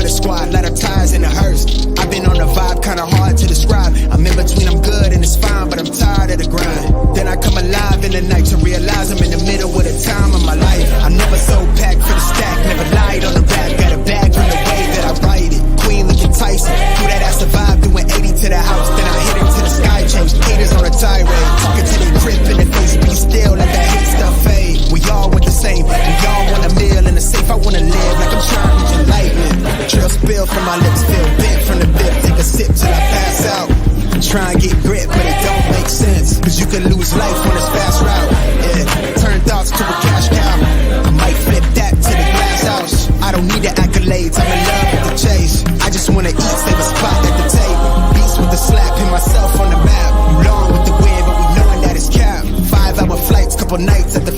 for the squad, let our tires in the hearse. I've been on the vibe, kinda hard to describe. I'm in between, I'm good and it's fine, but I'm tired of the grind. Then I come alive in the night to realize I'm in the middle of the time of my life. I never so packed for the stack, never lied on the rap. Got a bag from the way that I write it. Queen looking Tyson, through that I survived, doing 80 to the house. Then I hit it to the sky, changed haters on a tirade. Talking to their grip in the face, be still, let that hate stuff fade. We all want the same, we all want a meal in the safe. I wanna live like I'm trying to enlighten. Trail spill from my lips, feel bent from the bip. Take a sip till I pass out. Try and get grip, but it don't make sense. Cause you can lose life on this fast route. Yeah, turn thoughts to a cash cow. I might flip that to the glass house. I don't need the accolades, I'm in love with the chase. I just wanna eat, save a spot at the table. Beats with the slap, hit myself on the map. You long with the wind, but we knowing that it's cap. 5-hour flights, couple nights at the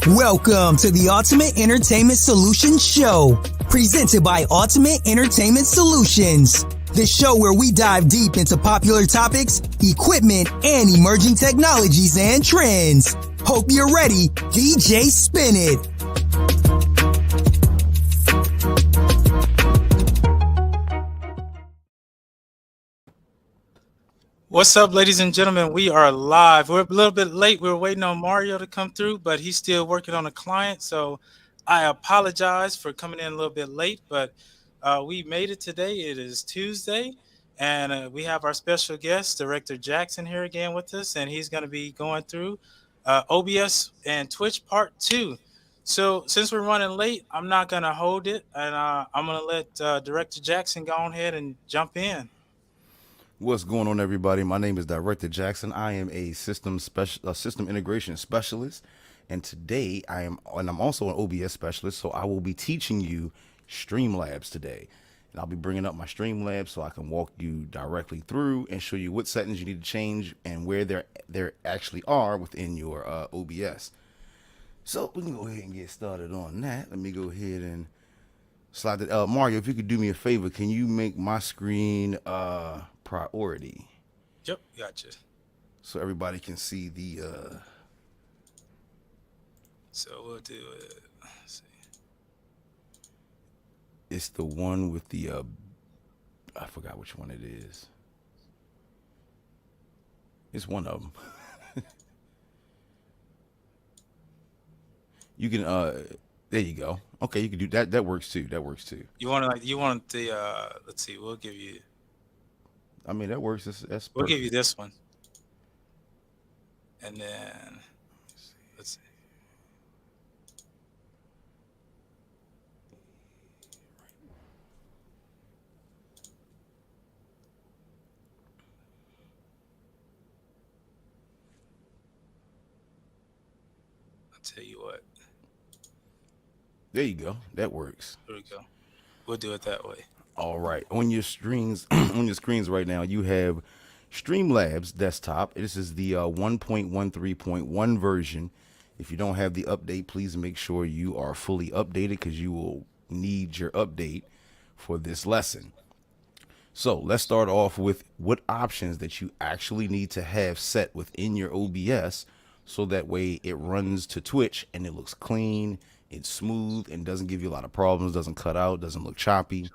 Welcome to the Ultimate Entertainment Solutions Show, presented by Ultimate Entertainment Solutions. The show where we dive deep into popular topics, equipment, and emerging technologies and trends. Hope you're ready. DJ Spin It. What's up, ladies and gentlemen? We are live. We're a little bit late. We were waiting on Mario to come through, but he's still working on a client. So I apologize for coming in a little bit late, but we made it today. It is Tuesday, and we have our special guest, Director Jackson, here again with us, and he's going to be going through OBS and Twitch Part 2. So since we're running late, I'm not going to hold it, and I'm going to let Director Jackson go ahead and jump in. What's going on, everybody? My name is Director Jackson. I am a system integration specialist, and today I'm also an OBS specialist. So I will be teaching you Streamlabs today, and I'll be bringing up my Streamlabs so I can walk you directly through and show you what settings you need to change and where there actually are within your OBS. So we can go ahead and get started on that. Let me go ahead and slide it. Mario, if you could do me a favor, can you make my screen priority? Yep, gotcha. So everybody can see the So we'll do it. Let's see. It's the one with the I forgot which one it is. It's one of them. You can there you go. Okay, you can do that. That works too. You want the let's see, we'll give you, I mean, that works. That's we'll perfect. give you this one. And then let's see. I'll tell you what. There you go. That works. There we go. We'll do it that way. All right. On your screens right now, you have Streamlabs desktop. This is the 1.13.1 version. If you don't have the update, please make sure you are fully updated because you will need your update for this lesson. So let's start off with what options that you actually need to have set within your OBS so that way it runs to Twitch and it looks clean, it's smooth, and doesn't give you a lot of problems, doesn't cut out, doesn't look choppy.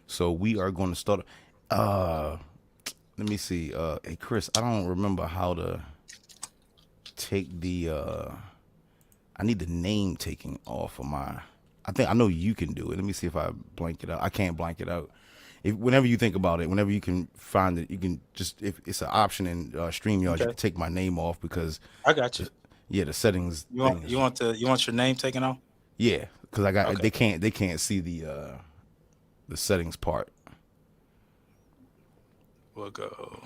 So we are going to start. Let me see. Hey, Chris, I don't remember how to take the. I need the name taking off of my. I know you can do it. Let me see if I blank it out. I can't blank it out. Whenever you think about it, whenever you can find it, you can just, if it's an option in StreamYard, Okay. you can take my name off because. I got you. Yeah, the settings. You want your name taken off? Yeah, because I got Okay. they can't see the settings part. We'll go.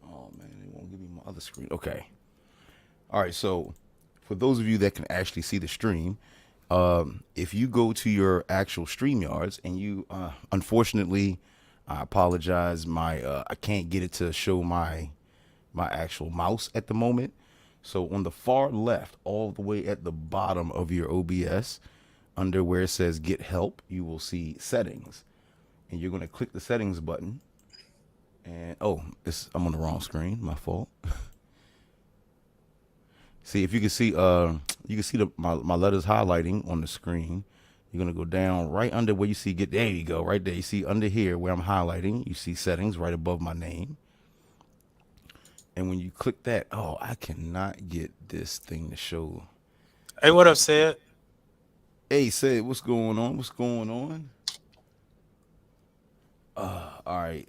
Oh man, they won't give me my other screen. Okay. All right, so for those of you that can actually see the stream, if you go to your actual StreamYards and you, unfortunately, I apologize, I can't get it to show my my actual mouse at the moment. So on the far left, all the way at the bottom of your OBS, under where it says get help, you will see settings. And you're going to click the settings button. And I'm on the wrong screen, my fault. See, if you can see my letters highlighting on the screen. You're going to go down right under where you see there you go, right there. You see under here where I'm highlighting, you see settings right above my name. And when you click that, I cannot get this thing to show. Hey, what up, Sid? Hey, Sid, what's going on? What's going on? All right,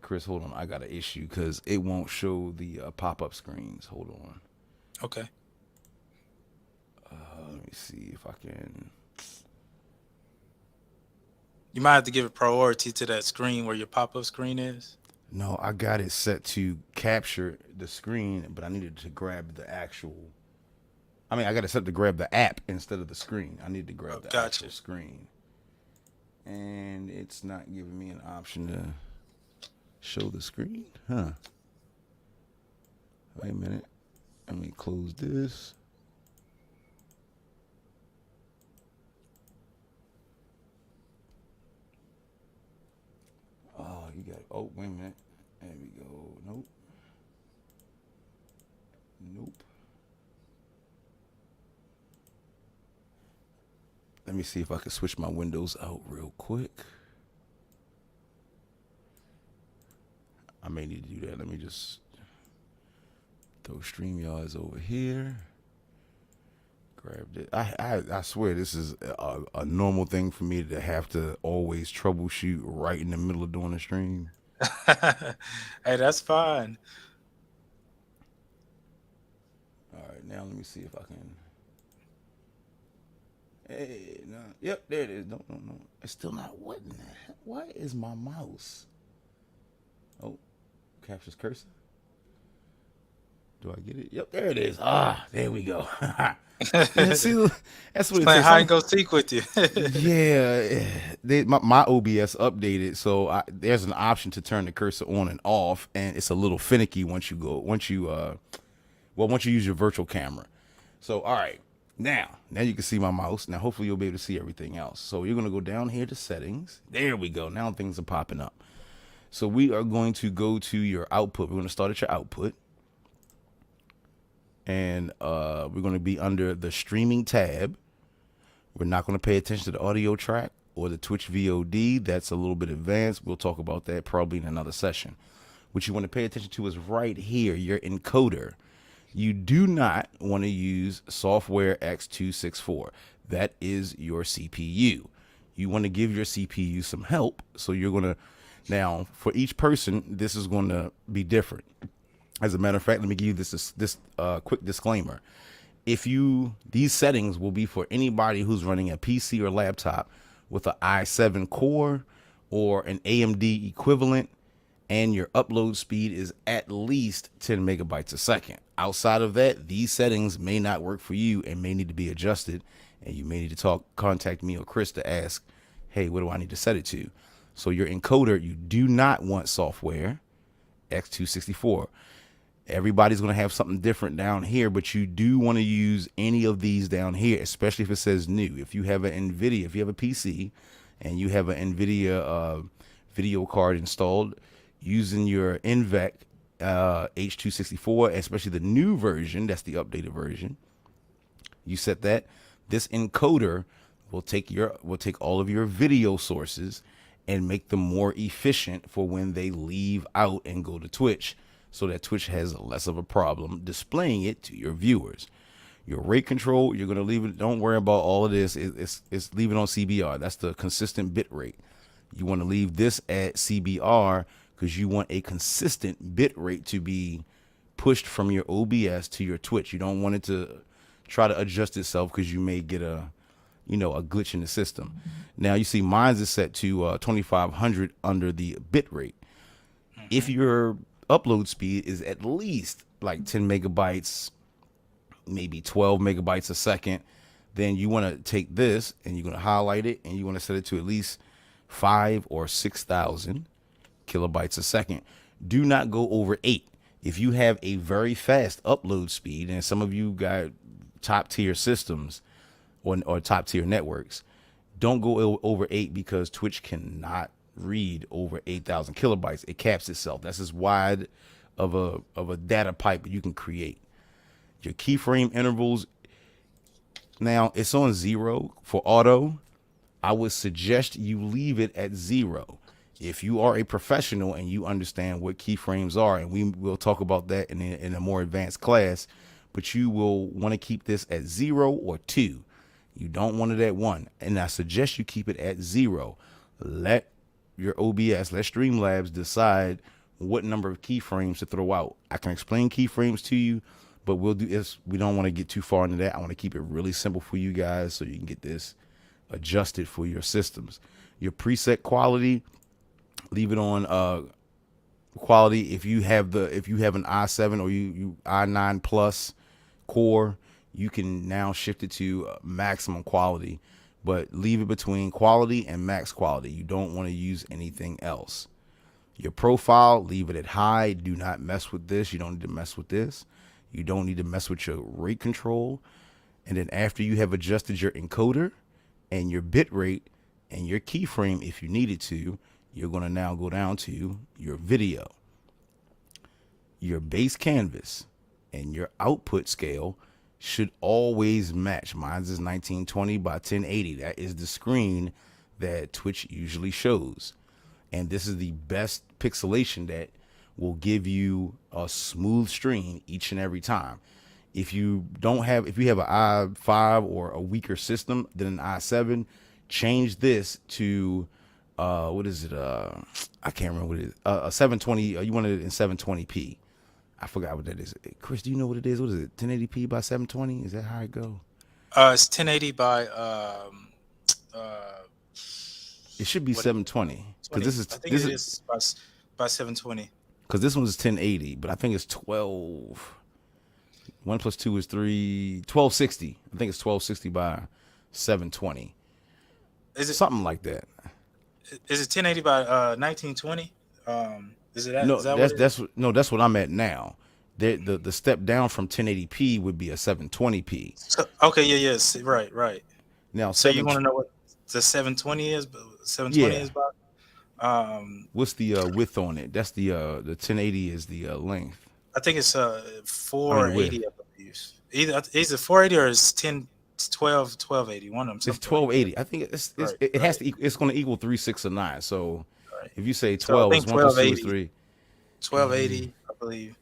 Chris, hold on. I got an issue because it won't show the pop-up screens. Hold on. Okay. Let me see if I can. You might have to give it priority to that screen where your pop-up screen is. No, I got it set to capture the screen, but I needed to grab the actual. I got it set to grab the app instead of the screen. I need to grab the actual screen. And it's not giving me an option to show the screen. Huh. Wait a minute. Let me close this. You got wait a minute. There we go. Nope. Let me see if I can switch my windows out real quick. I may need to do that. Let me just throw StreamYards over here. Grabbed it. I swear this is a normal thing for me to have to always troubleshoot right in the middle of doing a stream. Hey, that's fine. All right, now let me see if I can. Hey, no. Yep, there it is. No. It's still not. What in the heck? Why is my mouse? Oh, captures cursor. Do I get it? Yep, there it is. There we go. Yeah, see, that's what it Playing takes. hide and go seek with you. Yeah, my OBS updated, so there's an option to turn the cursor on and off, and it's a little finicky once you use your virtual camera. So, all right, now you can see my mouse. Now, hopefully, you'll be able to see everything else. So, you're gonna go down here to settings. There we go. Now things are popping up. So, we are going to go to your output. We're going to start at your output. And we're going to be under the streaming tab. We're not going to pay attention to the audio track or the Twitch VOD. That's a little bit advanced. We'll talk about that probably in another session. What you want to pay attention to is right here, your encoder. You do not want to use software X264. That is your CPU. You want to give your CPU some help. So you're going to, now for each person, this is going to be different. As a matter of fact, let me give you this quick disclaimer. These settings will be for anybody who's running a PC or laptop with an i7 core or an AMD equivalent, and your upload speed is at least 10 megabytes a second. Outside of that, these settings may not work for you and may need to be adjusted, and you may need to contact me or Chris to ask, hey, what do I need to set it to? So your encoder, you do not want software X264. Everybody's going to have something different down here, but you do want to use any of these down here, especially if it says new. If you have an NVIDIA, if you have a PC and you have an NVIDIA video card installed using your NVEC H264, especially the new version, that's the updated version, you set that. This encoder will take all of your video sources and make them more efficient for when they leave out and go to Twitch, so that Twitch has less of a problem displaying it to your viewers. Your rate control, you're going to leave it. Don't worry about all of this. It's leave it on CBR. That's the consistent bit rate. You want to leave this at CBR because you want a consistent bit rate to be pushed from your OBS to your Twitch. You don't want it to try to adjust itself because you may get a glitch in the system. Now you see mine's is set to 2500 under the bit rate. If your upload speed is at least like 10 megabytes, maybe 12 megabytes a second, then you want to take this and you're going to highlight it and you want to set it to at least 5 or 6,000 kilobytes a second. Do not go over 8. If you have a very fast upload speed, and some of you got top tier systems or top tier networks, don't go over 8 because Twitch cannot read over 8,000 kilobytes. It caps itself. That's as wide of a data pipe you can create. Your keyframe intervals, now it's on 0 for auto. I would suggest you leave it at 0. If you are a professional and you understand what keyframes are, and we will talk about that in a more advanced class, but you will want to keep this at 0 or 2. You don't want it at 1. And I suggest you keep it at 0. Let your OBS, let Streamlabs decide what number of keyframes to throw out. I can explain keyframes to you, but we'll do this. We don't want to get too far into that. I want to keep it really simple for you guys so you can get this adjusted for your systems. Your preset quality, leave it on quality. If you have an i7 or you i9 plus core, you can now shift it to maximum quality, but leave it between quality and max quality. You don't want to use anything else. Your profile, leave it at high. Do not mess with this. You don't need to mess with this. You don't need to mess with your rate control. And then after you have adjusted your encoder and your bit rate and your keyframe, if you needed to, you're going to now go down to your video. Your base canvas and your output scale should always match. Mine is 1920 by 1080. That is the screen that Twitch usually shows. And this is the best pixelation that will give you a smooth stream each and every time. If you have an i5 or a weaker system than an i7, change this to what is it? I can't remember what it is. A 720. You want it in 720p. I forgot what that is. Chris, do you know what it is? What is it? 1080p by 720? Is that how it go? It's 1080 by it should be 720 because this is by 720. Because this one is 1080, but I think it's 12. 1 plus 2 is 3. 1260. I think it's 1260 by 720. Is it something like that? Is it 1080 by 1920? Is it that? No, is that that's what I'm at now. The step down from 1080p would be a 720p. So, okay, yes, right. Now, so you want to know what the 720 is? 720 is by. What's the width on it? That's the 1080 is the length. I think it's 480. I believe either 480 or it's 1280. One of them. It's 1280. I think it has to. It's going to equal 3, 6, or 9. So if you say 12, it's 1 plus 2 is 3. 1280, I believe,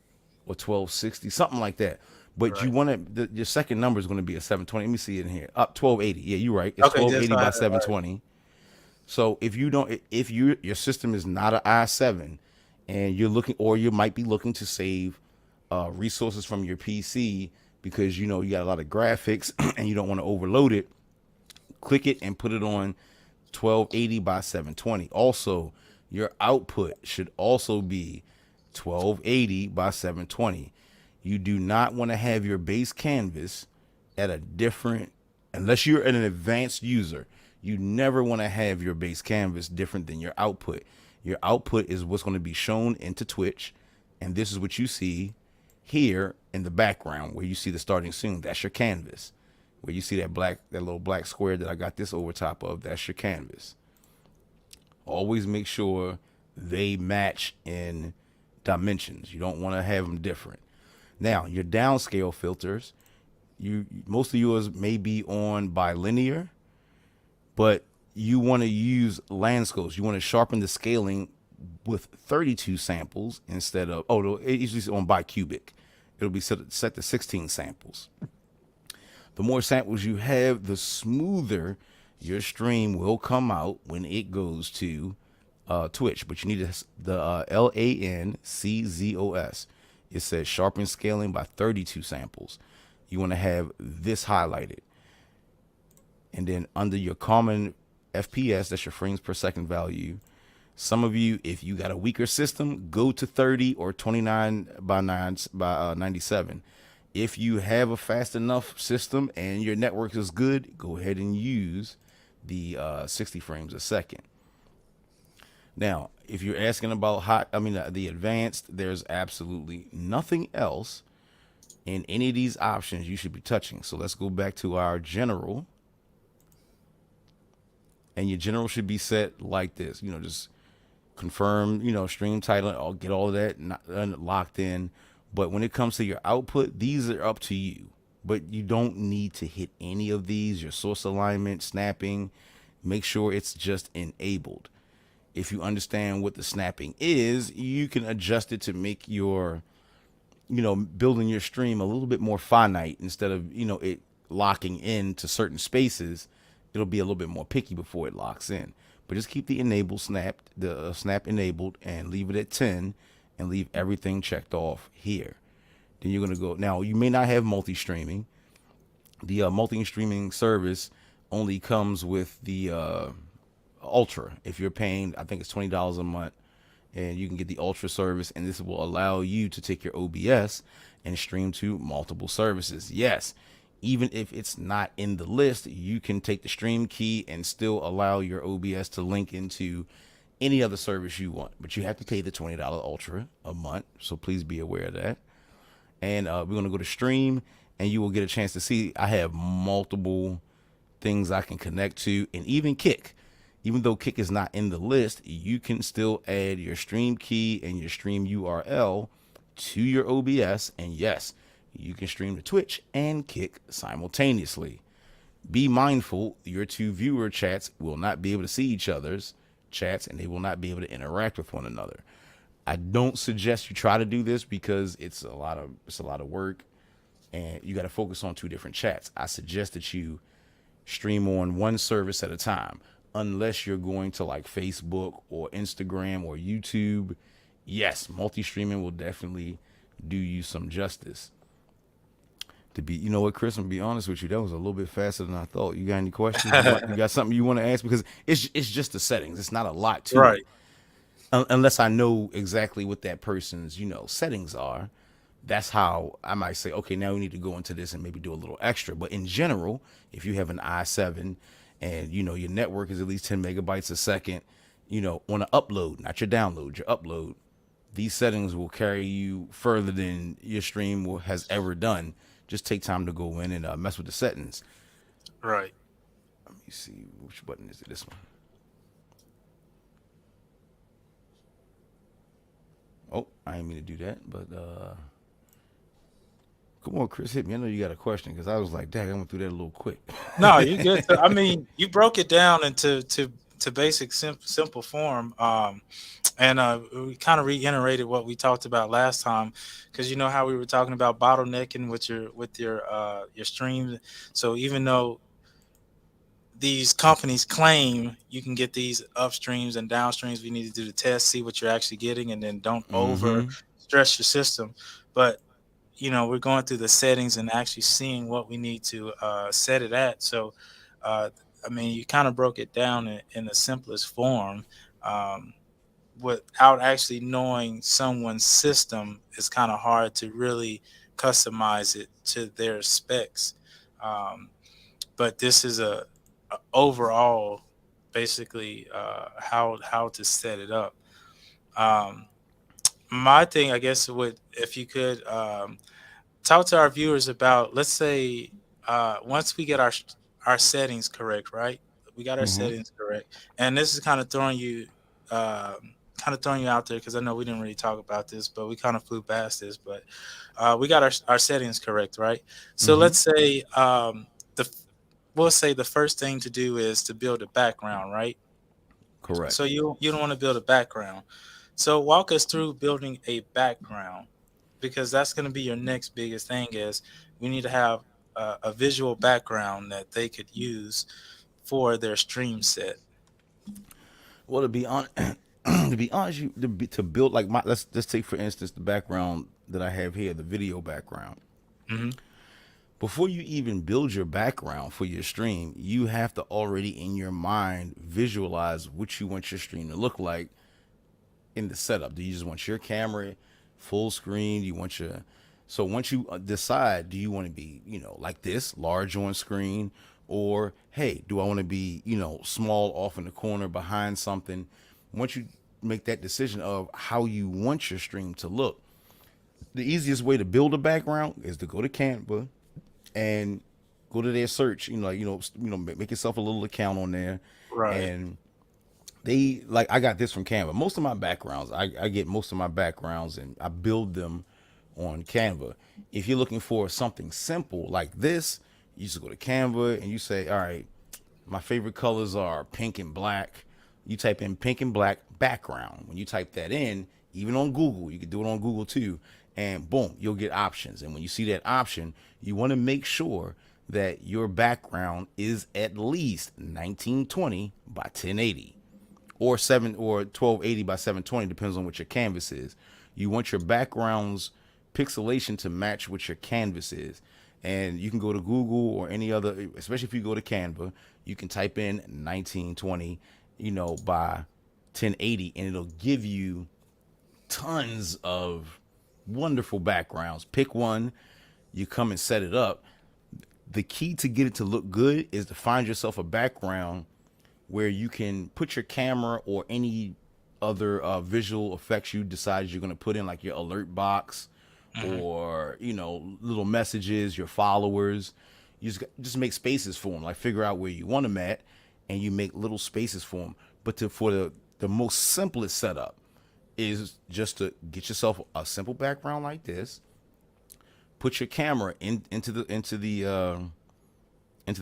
or 1260, something like that. But you want to. Your second number is going to be a 720. Let me see it in here. Up 1280. Yeah, you're right. It's 1280 by 720. Right. So if your system is not an i7 and you're looking, or you might be looking to save resources from your PC because you got a lot of graphics and you don't want to overload it, click it and put it on 1280 by 720. Also, your output should also be 1280 by 720. You do not want to have your base canvas at a different, unless you're an advanced user, you never want to have your base canvas different than your output. Your output is what's going to be shown into Twitch, and this is what you see here in the background where you see the starting scene. That's your canvas. Where you see that little black square that I got this over top of, that's your canvas. Always make sure they match in dimensions. You don't want to have them different. Now, your downscale filters, most of yours may be on bilinear, but you want to use landscapes. You want to sharpen the scaling with 32 samples instead of, it's usually on bicubic. It'll be set to 16 samples. The more samples you have, the smoother your stream will come out when it goes to Twitch. But you need the LANCZOS. It says sharpen scaling by 32 samples. You want to have this highlighted. And then under your common FPS, that's your frames per second value. Some of you, if you got a weaker system, go to 30 or 29 by 97. If you have a fast enough system and your network is good, go ahead and use the 60 frames a second. Now, if you're asking about hot, I mean the advanced, there's absolutely nothing else in any of these options you should be touching. So let's go back to our general, and your general should be set like this. Just confirm, stream title, I'll get all of that locked in. But when it comes to your output, these are up to you. But you don't need to hit any of these. Your source alignment, snapping, make sure it's just enabled. If you understand what the snapping is, you can adjust it to make your, building your stream a little bit more finite instead of, it locking into certain spaces. It'll be a little bit more picky before it locks in. But just keep the snap enabled, and leave it at 10, and leave everything checked off here. Then you're going to go. Now, you may not have multi-streaming. The multi-streaming service only comes with the Ultra. If you're paying, I think it's $20 a month, and you can get the Ultra service, and this will allow you to take your OBS and stream to multiple services. Yes, even if it's not in the list, you can take the stream key and still allow your OBS to link into any other service you want. But you have to pay the $20 Ultra a month, so please be aware of that. And we're going to go to stream, and you will get a chance to see I have multiple things I can connect to, and even Kick. Even though Kick is not in the list, you can still add your stream key and your stream URL to your OBS, and yes, you can stream to Twitch and Kick simultaneously. Be mindful, your two viewer chats will not be able to see each other's chats, and they will not be able to interact with one another. I don't suggest you try to do this because it's a lot of work, and you got to focus on two different chats. I suggest that you stream on one service at a time, unless you're going to like Facebook or Instagram or YouTube. Yes, multi-streaming will definitely do you some justice. You know what, Chris, I'm gonna be honest with you, that was a little bit faster than I thought. You got any questions? You got something you want to ask? Because it's just the settings. It's not a lot to it. Unless I know exactly what that person's, settings are. That's how I might say, okay, now we need to go into this and maybe do a little extra. But in general, if you have an i7 and, your network is at least 10 megabytes a second, on an upload, not your download, your upload, these settings will carry you further than your stream has ever done. Just take time to go in and mess with the settings. Right. Let me see, which button is it? This one. Oh, I didn't mean to do that, but come on, Chris, hit me. I know you got a question, because I was like, dang, I went through that a little quick. No, you good. I mean, you broke it down into basic simple form, and we kind of reiterated what we talked about last time, because you know how we were talking about bottlenecking with your streams. So even though these companies claim you can get these upstreams and downstreams, we need to do the test, see what you're actually getting, and then don't over stress your system. But we're going through the settings and actually seeing what we need to set it at. So I mean, you kind of broke it down in the simplest form. Without actually knowing someone's system, it's kind of hard to really customize it to their specs. But this is a overall, basically, how to set it up. My thing, I guess, if you could talk to our viewers about, let's say, once we get our settings correct, right? We got our settings correct, and this is kind of throwing you out there, because I know we didn't really talk about this, but we kind of flew past this. But we got our settings correct, right? So let's say we'll say the first thing to do is to build a background, right? Correct. So you don't want to build a background. So walk us through building a background, because that's going to be your next biggest thing. Is we need to have a visual background that they could use for their stream set. Well, to be honest, to build like let's take for instance the background that I have here, the video background. Before you even build your background for your stream, you have to already in your mind visualize what you want your stream to look like in the setup. Do you just want your camera full screen? Do you want so once you decide, do you want to be, like this, large on screen, or hey, do I want to be, small off in the corner behind something? Once you make that decision of how you want your stream to look. The easiest way to build a background is to go to Canva and go to their search. Make yourself a little account on there, Right. and they like I got this from Canva. Most of my backgrounds, I get most of my backgrounds and I build them on Canva. If you're looking for something simple like this, you just go to Canva and you say, all right, my favorite colors are pink and black. You type in pink and black background. When you type that in, even on Google, you can do it on Google too, and boom, you'll get options. And when you see that option, you want to make sure that your background is at least 1920 by 1080 or 1280 by 720, depends on what your canvas is. You want your background's pixelation to match what your canvas is. And you can go to Google or any other, especially if you go to Canva, you can type in 1920, by 1080, and it'll give you tons of wonderful backgrounds. Pick one, you come and set it up. The key to get it to look good is to find yourself a background where you can put your camera or any other visual effects you decide you're going to put in, like your alert box or little messages, your followers. You just make spaces for them. Like, figure out where you want them at, and you make little spaces for them. But for the most simplest setup is just to get yourself a simple background like this. Put your camera into the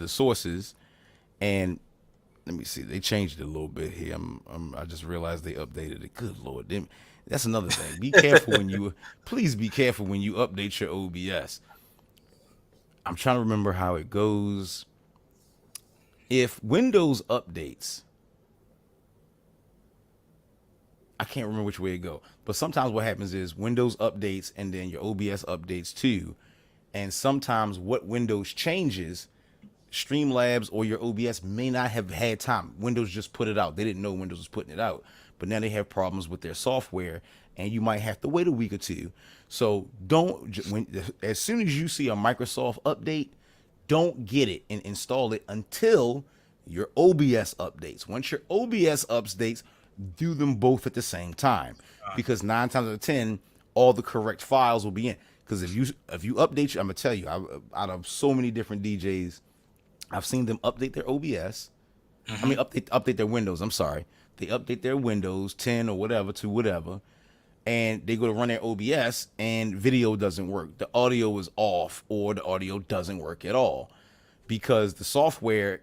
sources, and let me see. They changed it a little bit here. I just realized they updated it. Good Lord. That's another thing. Please be careful when you update your OBS. I'm trying to remember how it goes. If Windows updates, I can't remember which way it go. But sometimes what happens is Windows updates and then your OBS updates too. And sometimes what Windows changes, Streamlabs or your OBS may not have had time. Windows just put it out. They didn't know Windows was putting it out. But now they have problems with their software, and you might have to wait a week or two. So as soon as you see a Microsoft update, don't get it and install it until your OBS updates. Once your OBS updates, do them both at the same time, because 9 times out of 10, all the correct files will be in. Because if you update, I'm gonna tell you, out of so many different DJs, I've seen them update their OBS. I mean, update their Windows. I'm sorry. They update their Windows 10 or whatever to whatever, and they go to run their OBS, and video doesn't work. The audio is off, or the audio doesn't work at all, because the software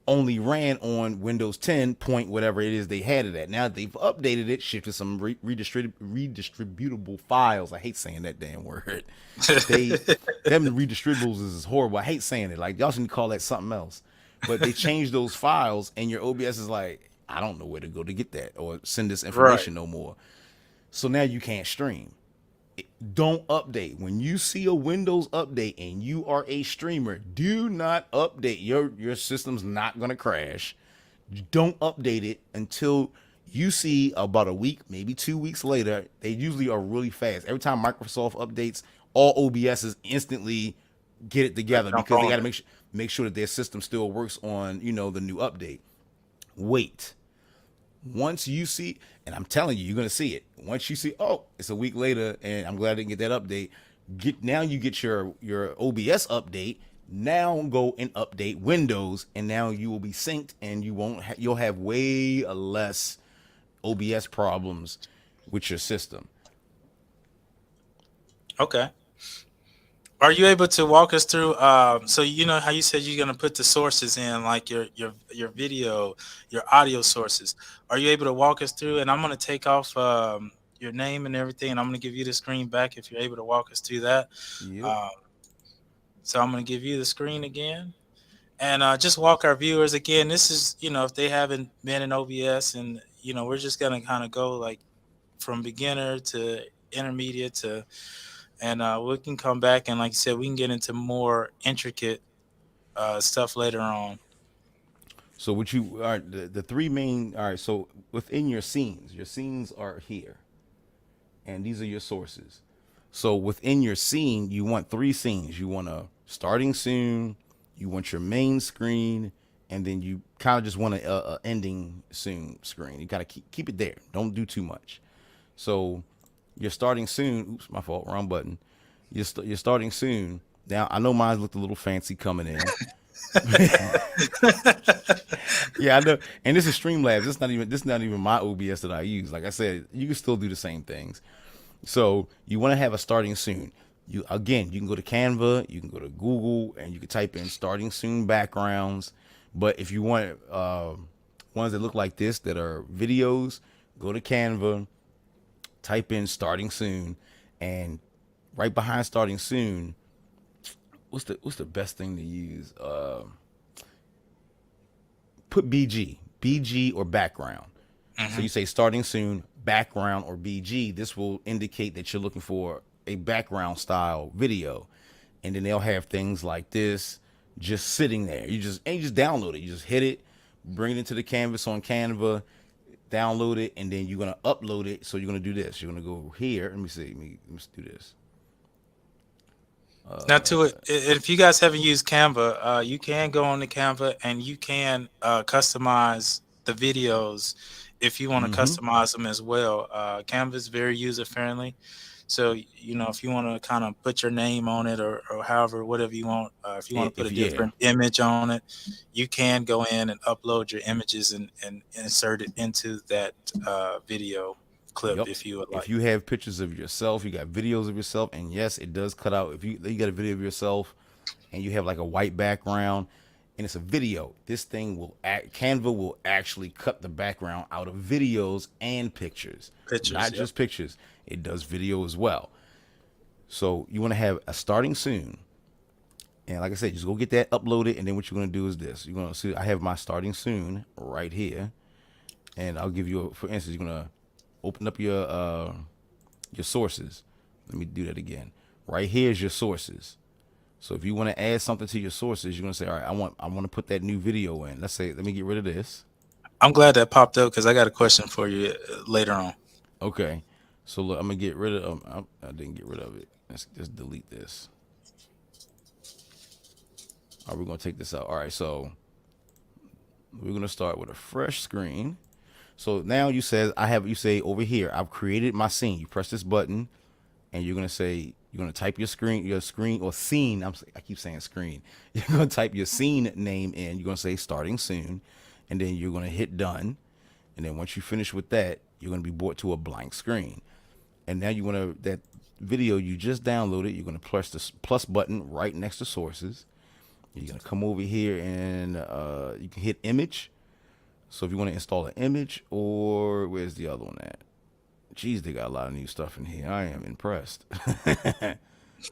only ran on Windows 10 point whatever it is they had it at. Now they've updated it, shifted some redistributable files. I hate saying that damn word. Them redistributables is horrible. I hate saying it. Like, y'all should call that something else. But they changed those files, and your OBS is like, I don't know where to go to get that or send this information no more. So now you can't stream. Don't update. When you see a Windows update and you are a streamer, do not update. Your system's not going to crash. Don't update it until you see about a week, maybe 2 weeks later. They usually are really fast. Every time Microsoft updates, all OBSs instantly get it together, because they got to make sure that their system still works on, the new update. Wait. Once you see, and I'm telling you, you're going to see it. Once you see, oh, it's a week later, and I'm glad I didn't get that update. Now you get your OBS update. Now go and update Windows, and now you will be synced, and you'll have way less OBS problems with your system. Okay. Are you able to walk us through? So you know how you said you're gonna put the sources in, like your video, your audio sources. Are you able to walk us through? And I'm gonna take off your name and everything, and I'm gonna give you the screen back if you're able to walk us through that. Yep. So I'm gonna give you the screen again, and just walk our viewers again. This is, if they haven't been in OBS, and we're just gonna kind of go like from beginner to intermediate to. And we can come back, and like I said, we can get into more intricate stuff later on. So what you are the three main. All right. So within your scenes are here, and these are your sources. So within your scene, you want 3 scenes. You want a starting scene, you want your main screen, and then you kind of just want a ending soon screen. You gotta keep it there. Don't do too much. So you're starting soon. Oops, my fault. Wrong button. You're starting soon. Now I know mine looked a little fancy coming in. Yeah, I know. And this is Streamlabs. This is not even my OBS that I use. Like I said, you can still do the same things. So you want to have a starting soon. You can go to Canva, you can go to Google, and you can type in starting soon backgrounds. But if you want ones that look like this that are videos, go to Canva, type in starting soon, and right behind starting soon, what's the best thing to use? Put BG or background. So you say starting soon, background or BG. This will indicate that you're looking for a background style video, and then they'll have things like this just sitting there. You just download it. You just hit it, bring it into the canvas on Canva, download it, and then you're gonna upload it. So you're gonna do this. You're gonna go here. Let me see. Let me do this. Now, to it, if you guys haven't used Canva, you can go on to Canva and you can customize the videos if you want to customize them as well. Canva is very user friendly. So, if you want to kind of put your name on it or however, whatever you want, if you want to put a different image on it, you can go in and upload your images and insert it into that video clip if you would like. If you have pictures of yourself, you got videos of yourself, and yes, it does cut out. If you got a video of yourself and you have like a white background and it's a video, this thing Canva will actually cut the background out of videos and pictures. Not just pictures. It does video as well. So you want to have a starting soon. And like I said, just go get that uploaded, and then what you're going to do is this. You're going to see I have my starting soon right here. And I'll give you for instance, you're going to open up your sources. Let me do that again. Right here is your sources. So if you want to add something to your sources, you're going to say, all right, I want to put that new video in. Let me get rid of this. I'm glad that popped up because I got a question for you later on. Okay. So look, I'm going to get rid of I didn't get rid of it. Let's just delete this. All right, we're going to take this out. All right, so we're going to start with a fresh screen. So now you say over here, I've created my scene. You press this button and you're going to type your screen or scene. I keep saying screen. You're going to type your scene name in. You're going to say starting soon, and then you're going to hit done. And then once you finish with that, you're going to be brought to a blank screen. And now that video you just downloaded, you're going to press the plus button right next to sources. You're going to come over here and you can hit image. So if you want to install an image, or where's the other one at? Geez, they got a lot of new stuff in here. I am impressed.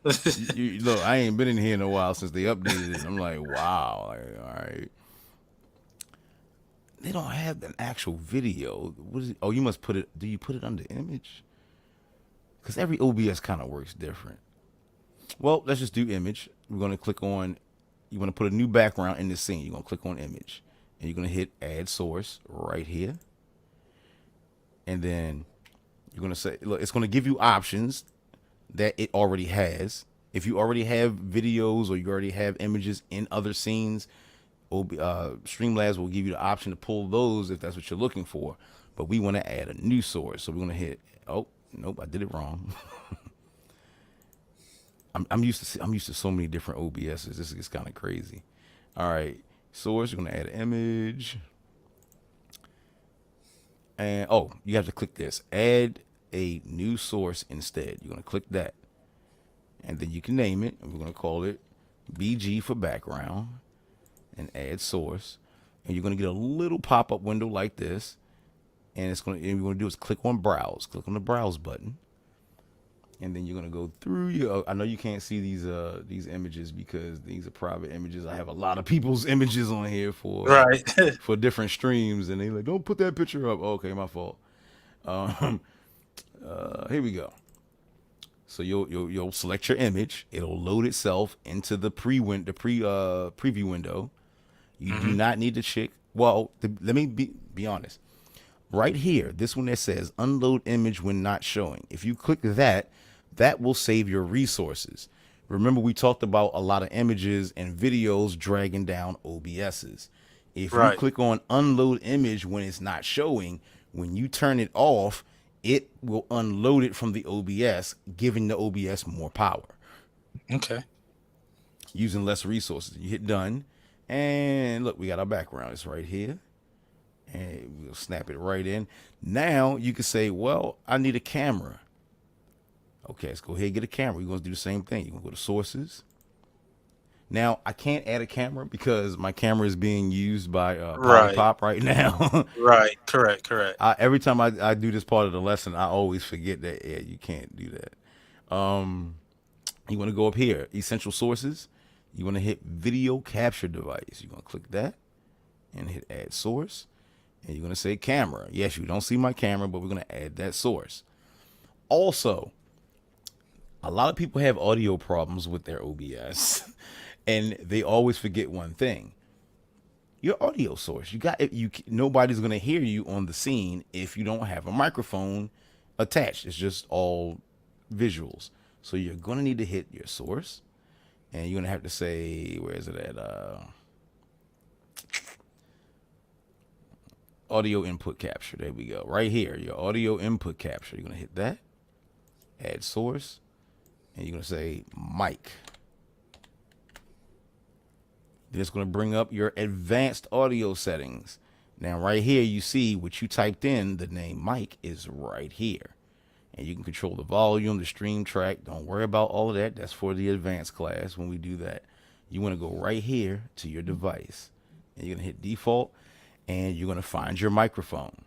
Look, I ain't been in here in a while since they updated it. I'm like, wow. All right. They don't have an actual video. What is it? Oh, you must put it. Do you put it under image? Because every OBS kind of works different. Well, let's just do image. We're going to click on, you want to put a new background in this scene. You're going to click on image. And you're going to hit add source right here. And then you're going to say, look, it's going to give you options that it already has. If you already have videos or you already have images in other scenes, Streamlabs will give you the option to pull those if that's what you're looking for. But we want to add a new source. So we're going to hit, oh, nope, I did it wrong. I'm used to so many different OBSs. This is kind of crazy. All right. Source, you're going to add an image. And, oh, you have to click this. Add a new source instead. You're going to click that. And then you can name it. And we're going to call it BG for background. And add source. And you're going to get a little pop-up window like this. And what you're going to do is click on browse. Click on the browse button. And then you're going to go through your, I know you can't see these images because these are private images. I have a lot of people's images on here for different streams, and they're like, don't put that picture up. Okay, my fault. Here we go. So you'll select your image. It'll load itself into the preview window. You do not need to check. Well, let me be honest. Right here, this one that says unload image when not showing. If you click that, that will save your resources. Remember, we talked about a lot of images and videos dragging down OBSs. If you Right. click on unload image when it's not showing, when you turn it off, it will unload it from the OBS, giving the OBS more power, Okay. using less resources. You hit done, and look, we got our background. It's right here, and we'll snap it right in. Now you can say, well, I need a camera. Okay, let's go ahead and get a camera. You're going to do the same thing. You're going to go to sources. Now, I can't add a camera because my camera is being used by Right. Polypop right now. Right. Correct. Every time I do this part of the lesson, I always forget that, yeah, you can't do that. You want to go up here, essential sources. You want to hit video capture device. You're going to click that and hit add source. And you're going to say camera. Yes, you don't see my camera, but we're going to add that source. Also, a lot of people have audio problems with their OBS, and they always forget one thing: your audio source. Nobody's gonna hear you on the scene if you don't have a microphone attached. It's just all visuals. So you're gonna need to hit your source, and you're gonna have to say, where is it at? Audio input capture. There we go. Right here, your audio input capture. You're gonna hit that. Add source. And you're going to say mic. Then it's going to bring up your advanced audio settings. Now, right here, you see what you typed in, the name mic is right here. And you can control the volume, the stream track. Don't worry about all of that. That's for the advanced class when we do that. You want to go right here to your device. And you're going to hit default. And you're going to find your microphone.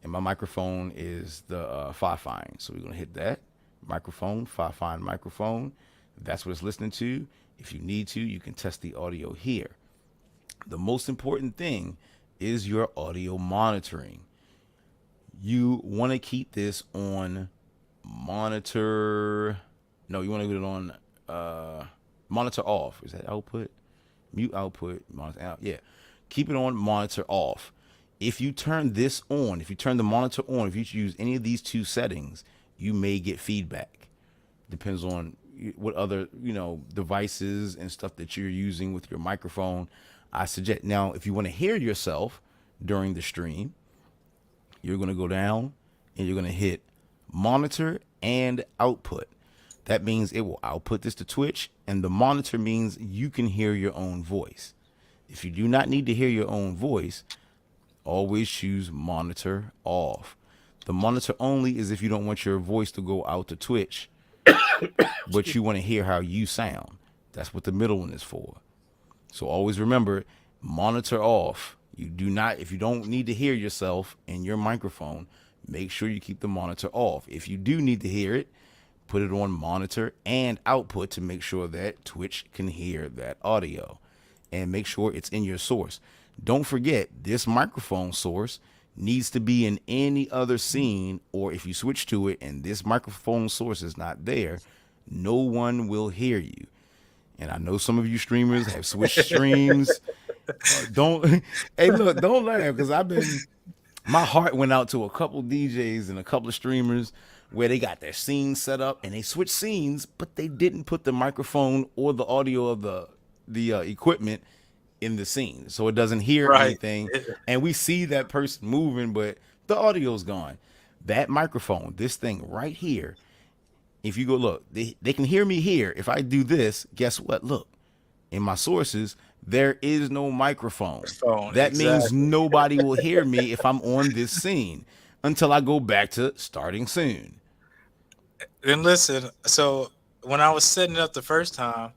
And my microphone is the Fifine. So we're going to hit that. Microphone, Fifine microphone. That's what it's listening to. If you need to, you can test the audio here. The most important thing is your audio monitoring. You want to keep this on monitor. No, you want to get it on monitor off. Is that output? Mute output, monitor out. Yeah. Keep it on monitor off. If you turn this on, if you turn the monitor on, if you use any of these two settings, you may get feedback. Depends on what other, devices and stuff that you're using with your microphone. I suggest now, if you want to hear yourself during the stream, you're going to go down and you're going to hit monitor and output. That means it will output this to Twitch, and the monitor means you can hear your own voice. If you do not need to hear your own voice, always choose monitor off. The monitor only is if you don't want your voice to go out to Twitch, but you want to hear how you sound. That's what the middle one is for. So always remember, monitor off. If you don't need to hear yourself in your microphone, make sure you keep the monitor off. If you do need to hear it, put it on monitor and output to make sure that Twitch can hear that audio. And make sure it's in your source. Don't forget, this microphone source needs to be in any other scene, or if you switch to it and this microphone source is not there, no one will hear you. And I know some of you streamers have switched streams. Don't laugh, because my heart went out to a couple DJs and a couple of streamers where they got their scenes set up and they switched scenes, but they didn't put the microphone or the audio of the equipment in the scene, so it doesn't hear anything, and we see that person moving, but the audio's gone. That microphone, this thing right here, if you go look, they can hear me here. If I do this, guess what? Look, in my sources, there is no microphone. That means nobody will hear me if I'm on this scene until I go back to starting soon. And listen, so when I was setting it up the first time,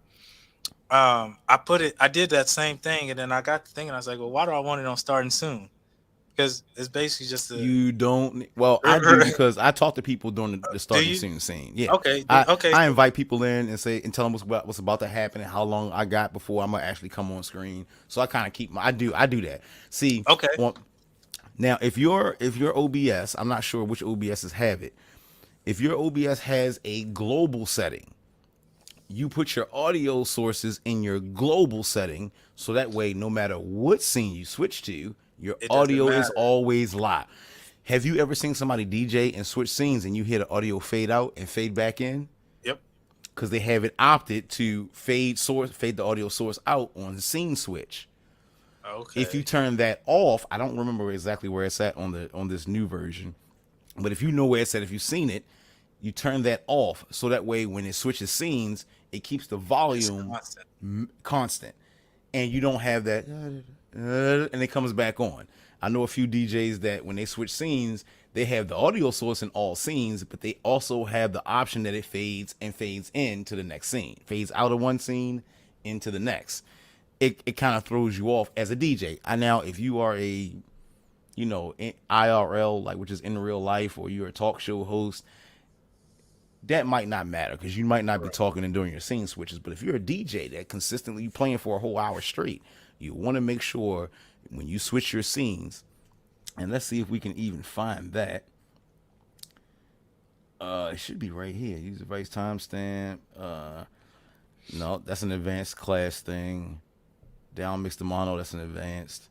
I did that same thing, and then I got to thinking, I was like, well, why do I want it on starting soon? Because it's basically just you don't. Well, I do, because I talk to people during the starting soon scene. Yeah. Okay. I invite people in and tell them what's about to happen and how long I got before I'm gonna actually come on screen. So I kind of keep I do that. See. Okay. Now, if your OBS, I'm not sure which OBSs have it. If your OBS has a global setting, you put your audio sources in your global setting, so that way, no matter what scene you switch to, your audio is always live. Have you ever seen somebody DJ and switch scenes and you hear the audio fade out and fade back in? Yep. Because they have it opted to fade the audio source out on the scene switch. Okay. If you turn that off, I don't remember exactly where it's at on this new version, but if you know where it's at, if you've seen it, you turn that off so that way when it switches scenes, it keeps the It's volume constant. constant, and you don't have that and it comes back on. I know a few DJs that when they switch scenes, they have the audio source in all scenes, but they also have the option that it fades and fades into the next scene, fades out of one scene into the next. It kind of throws you off as a DJ. Now, if you are a, IRL, like, which is in real life, or you're a talk show host, that might not matter because you might not be talking and doing your scene switches. But if you're a DJ that consistently you playing for a whole hour straight, you want to make sure when you switch your scenes, and let's see if we can even find that. It should be right here. Use device timestamp. No, that's an advanced class thing. Down mix the mono, that's an advanced.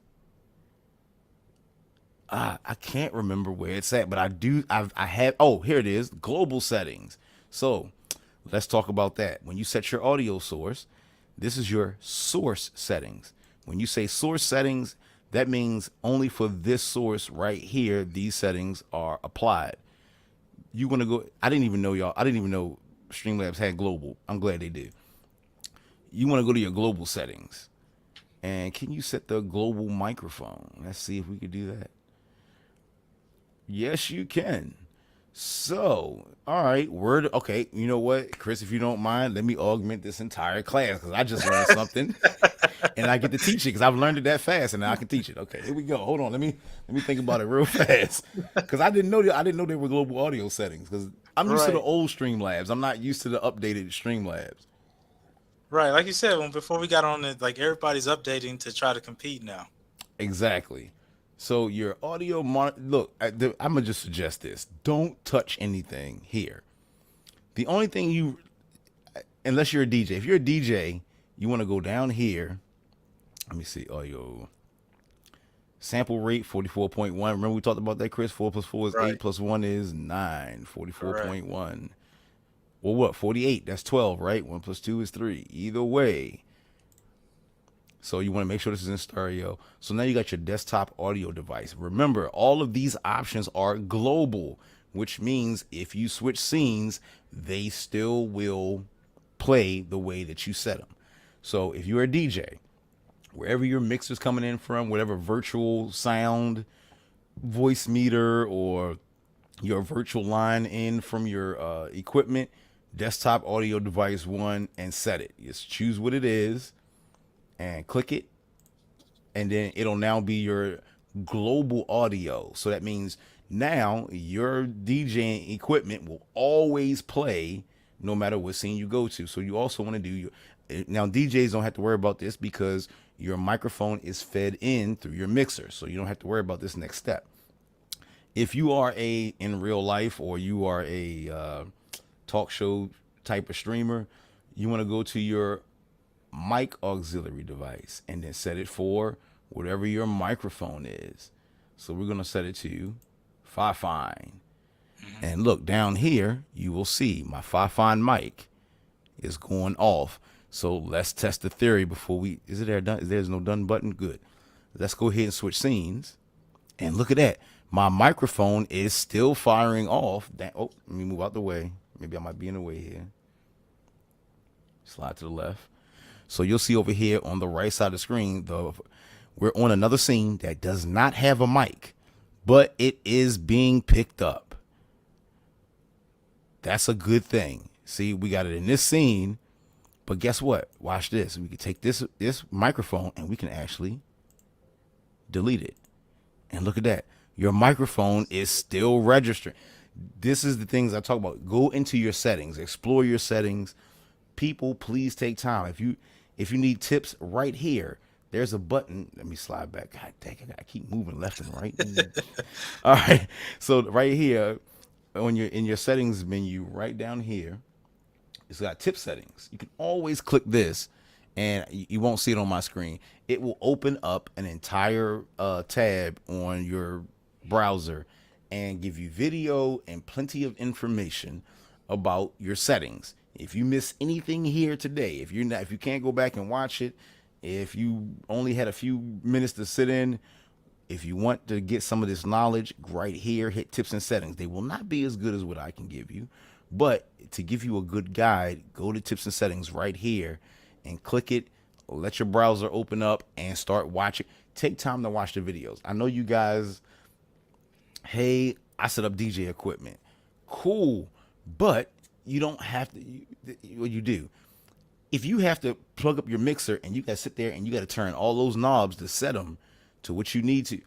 I can't remember where it's at, but I have, oh, here it is, global settings. So let's talk about that. When you set your audio source, this is your source settings. When you say source settings, that means only for this source right here, these settings are applied. You want to go, I didn't even know Streamlabs had global. I'm glad they did. You want to go to your global settings. And can you set the global microphone? Let's see if we could do that. Yes, you can. So, all right, okay, you know what, Chris, if you don't mind, let me augment this entire class because I just learned something and I get to teach it because I've learned it that fast and now I can teach it. Okay, here we go. Hold on, let me think about it real fast because I didn't know there were global audio settings because I'm used to the old Streamlabs. I'm not used to the updated Streamlabs. Right, like you said, before we got on it, like everybody's updating to try to compete now. Exactly. So your audio look, I'm gonna just suggest this: don't touch anything here. The only thing unless you're a DJ, if you're a DJ, you want to go down here. Let me see, audio sample rate 44.1. Remember we talked about that, Chris? 4 plus 4 is 8 plus 1 is 9. 44.1. Well, what? 48. That's 12, right? 1 plus 2 is 3. Either way. So you want to make sure this is in stereo. So now you got your desktop audio device. Remember, all of these options are global, which means if you switch scenes, they still will play the way that you set them. So if you're a DJ, wherever your mixer's coming in from, whatever virtual sound, voice meter, or your virtual line in from your equipment, desktop audio device 1, and set it. Just choose what it is and click it, and then it'll now be your global audio. So that means now your DJing equipment will always play no matter what scene you go to. So you also want to do now DJs don't have to worry about this because your microphone is fed in through your mixer, so you don't have to worry about this next step. If you are in real life, or you are a talk show type of streamer, you want to go to your mic auxiliary device and then set it for whatever your microphone is. So we're going to set it to Fi-Fine. And look down here, you will see my Fi-Fine mic is going off. So let's test the theory before there's no done button. Good. Let's go ahead and switch scenes. And look at that. My microphone is still firing off. Oh, let me move out the way. Maybe I might be in the way here. Slide to the left. So you'll see over here on the right side of the screen, we're on another scene that does not have a mic, but it is being picked up. That's a good thing. See, we got it in this scene, but guess what? Watch this. We can take this microphone and we can actually delete it. And look at that. Your microphone is still registering. This is the things I talk about. Go into your settings, explore your settings. People, please take time. If you need tips, right here, there's a button. Let me slide back. God dang, I gotta keep moving left and right. All right. So right here, in your settings menu, right down here, it's got tip settings. You can always click this, and you won't see it on my screen. It will open up an entire tab on your browser and give you video and plenty of information about your settings. If you miss anything here today, if you can't go back and watch it, If you only had a few minutes to sit in, if you want to get some of this knowledge right here, hit tips and settings. They will not be as good as what I can give you, but to give you a good guide, go to tips and settings right here and click it. Let your browser open up and start watching. Take time to watch the videos. I know you guys, hey, I set up DJ equipment. Cool, but you don't have to. What you do, if you have to plug up your mixer and you got to sit there and you got to turn all those knobs to set them to what you need to,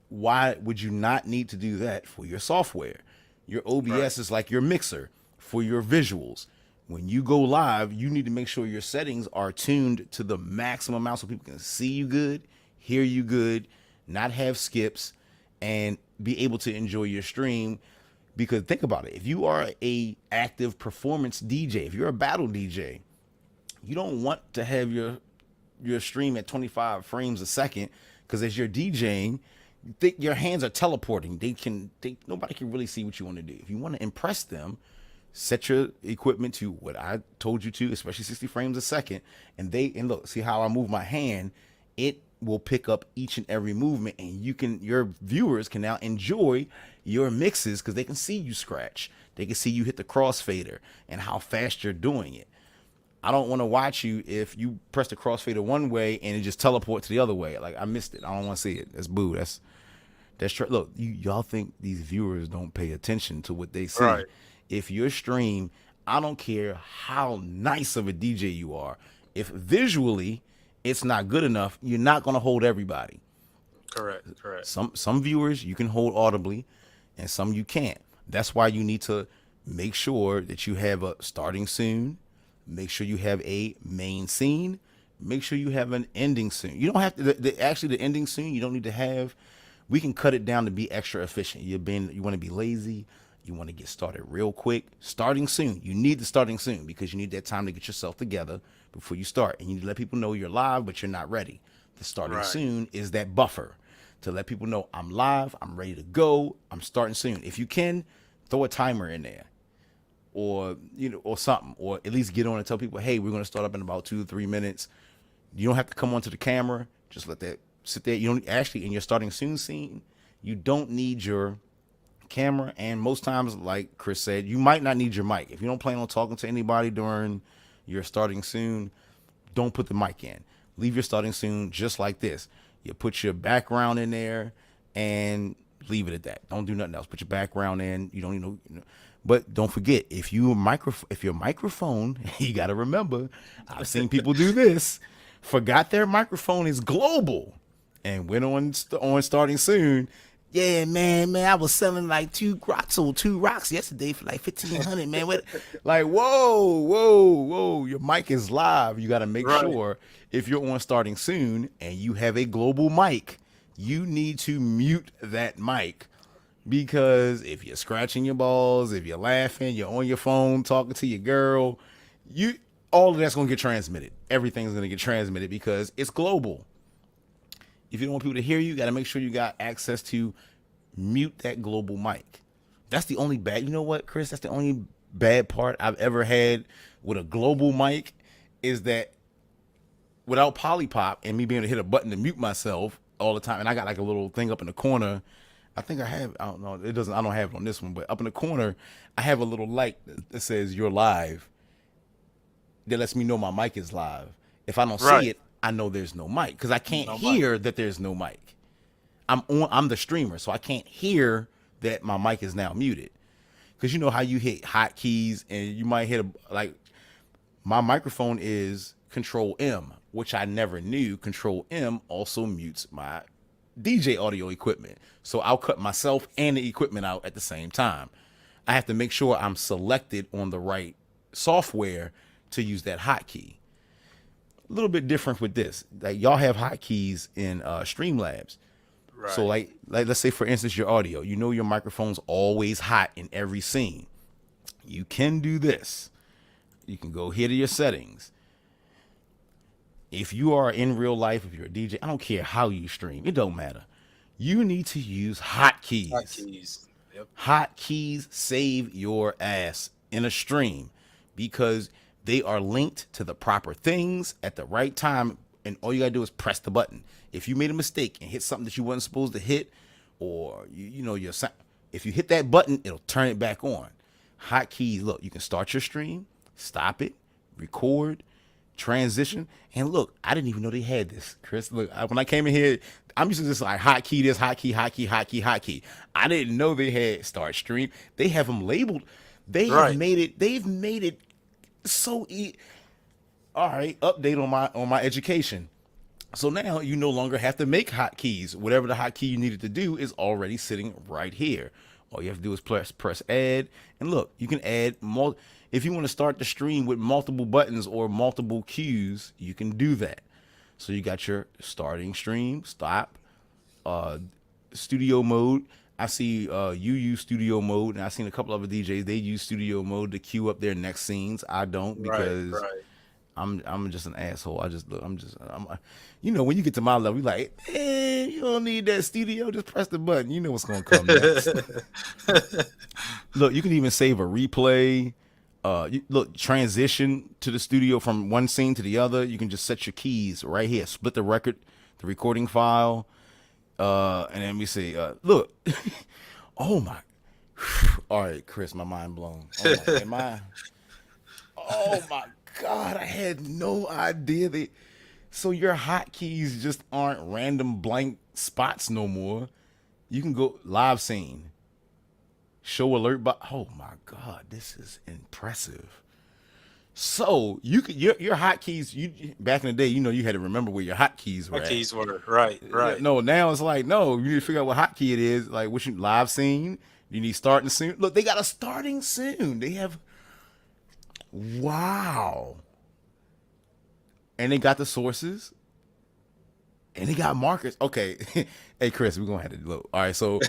why would you not need to do that for your software? Your OBS is like your mixer for your visuals. When you go live, you need to make sure your settings are tuned to the maximum amount so people can see you good, hear you good, not have skips, and be able to enjoy your stream. Because think about it, if you are a active performance DJ, if you're a battle DJ, you don't want to have your stream at 25 frames a second, because as you're DJing, your hands are teleporting. Nobody can really see what you want to do. If you want to impress them, set your equipment to what I told you to, especially 60 frames a second. And look, see how I move my hand? It will pick up each and every movement, and your viewers can now enjoy your mixes because they can see you scratch. They can see you hit the crossfader and how fast you're doing it. I don't want to watch you if you press the crossfader one way and it just teleports to the other way. Like, I missed it. I don't want to see it. That's boo. That's look, y'all think these viewers don't pay attention to what they see. Right. If your stream, I don't care how nice of a DJ you are, if visually it's not good enough, you're not going to hold everybody. Correct. Some viewers you can hold audibly and some you can't. That's why you need to make sure that you have a starting soon. Make sure you have a main scene. Make sure you have an ending soon. You don't have to, actually the ending soon you don't need to have. We can cut it down to be extra efficient. You want to be lazy. You want to get started real quick. Starting soon. You need the starting soon because you need that time to get yourself together before you start. And you need to let people know you're live, but you're not ready. The starting soon is that buffer to let people know I'm live, I'm ready to go, I'm starting soon. If you can, throw a timer in there. Or something, or at least get on and tell people, hey, we're going to start up in about 2 to 3 minutes. You don't have to come onto the camera. Just let that sit there. You don't actually, in your starting soon scene, you don't need your camera. And most times, like Chris said, you might not need your mic. If you don't plan on talking to anybody during your starting soon, don't put the mic in. Leave your starting soon just like this. You put your background in there and leave it at that. Don't do nothing else. Put your background in. You don't need But don't forget, if your microphone, you got to remember, I've seen people do this, forgot their microphone is global and went on starting soon. Yeah, man, I was selling like two rocks yesterday for like $1,500, man. Like, whoa, your mic is live. You got to make sure if you're on starting soon and you have a global mic, you need to mute that mic. Because if you're scratching your balls, if you're laughing, you're on your phone talking to your girl, all of that's going to get transmitted. Everything's going to get transmitted because it's global. If you don't want people to hear you, got to make sure you got access to mute that global mic. That's the only bad, you know what, Chris? That's the only bad part I've ever had with a global mic is that without Polypop and me being able to hit a button to mute myself all the time, and I got like a little thing up in the corner. I think I don't know. I don't have it on this one, but up in the corner, I have a little light that says you're live. That lets me know my mic is live. If I don't see it, I know there's no mic because I can't hear that there's no mic. I'm the streamer, so I can't hear that my mic is now muted. Because you know how you hit hotkeys and you might hit my microphone is Control M, which I never knew. Control M also mutes my DJ audio equipment. So I'll cut myself and the equipment out at the same time. I have to make sure I'm selected on the right software to use that hotkey. A little bit different with this. Like y'all have hotkeys in Streamlabs. Right. So like let's say for instance your audio, your microphone's always hot in every scene. You can do this. You can go here to your settings. If you are in real life, if you're a DJ, I don't care how you stream. It don't matter. You need to use hotkeys. Hotkeys. Yep. Hotkeys save your ass in a stream because they are linked to the proper things at the right time and all you gotta do is press the button. If you made a mistake and hit something that you wasn't supposed to hit, or if you hit that button, it'll turn it back on. Hotkeys, look, you can start your stream, stop it, record, transition, and look, I didn't even know they had this, Chris. Look, when I came in here, I'm used to just like hotkey this, hotkey. I didn't know they had start stream. They have them labeled. They've made it so all right, update on my education. So now you no longer have to make hotkeys. Whatever the hotkey you needed to do is already sitting right here. All you have to do is press add, and look, you can add more. If you want to start the stream with multiple buttons or multiple cues, you can do that. So you got your starting stream, stop, studio mode. I see you use studio mode, and I've seen a couple other DJs. They use studio mode to queue up their next scenes. I don't, because I'm just an asshole. When you get to my level, you're like, you don't need that studio. Just press the button. You know what's gonna come next. Look, you can even save a replay. Transition to the studio from one scene to the other. You can just set your keys right here. Split the recording file. And then we say, look, oh my, all right, Chris, my mind blown. Oh my God, I had no idea so your hotkeys just aren't random blank spots no more. You can go live scene, show alert, but oh my God, this is impressive. So you could your hotkeys. You back in the day, you had to remember where your hotkeys were. Hotkeys were right. No, now it's like no. You need to figure out what hotkey it is. Like which live scene. You need starting soon. Look, they got a starting soon. They have. Wow. And they got the sources. And they got markers. Okay. Hey, Chris, we're going to have to look. All right. So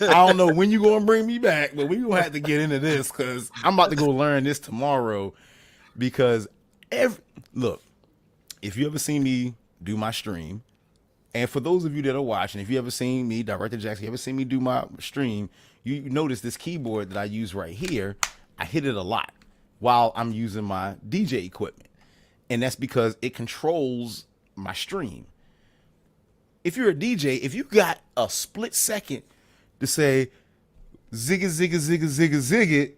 I don't know when you're going to bring me back, but we're going to have to get into this because I'm about to go learn this tomorrow. Because look, if you ever seen me do my stream, and for those of you that are watching, if you ever seen me, Director Jackson, you ever seen me do my stream, you notice this keyboard that I use right here, I hit it a lot while I'm using my DJ equipment. And that's because it controls my stream. If you're a DJ, if you got a split second to say, zig it, zig it, zig it, zig it, zig it,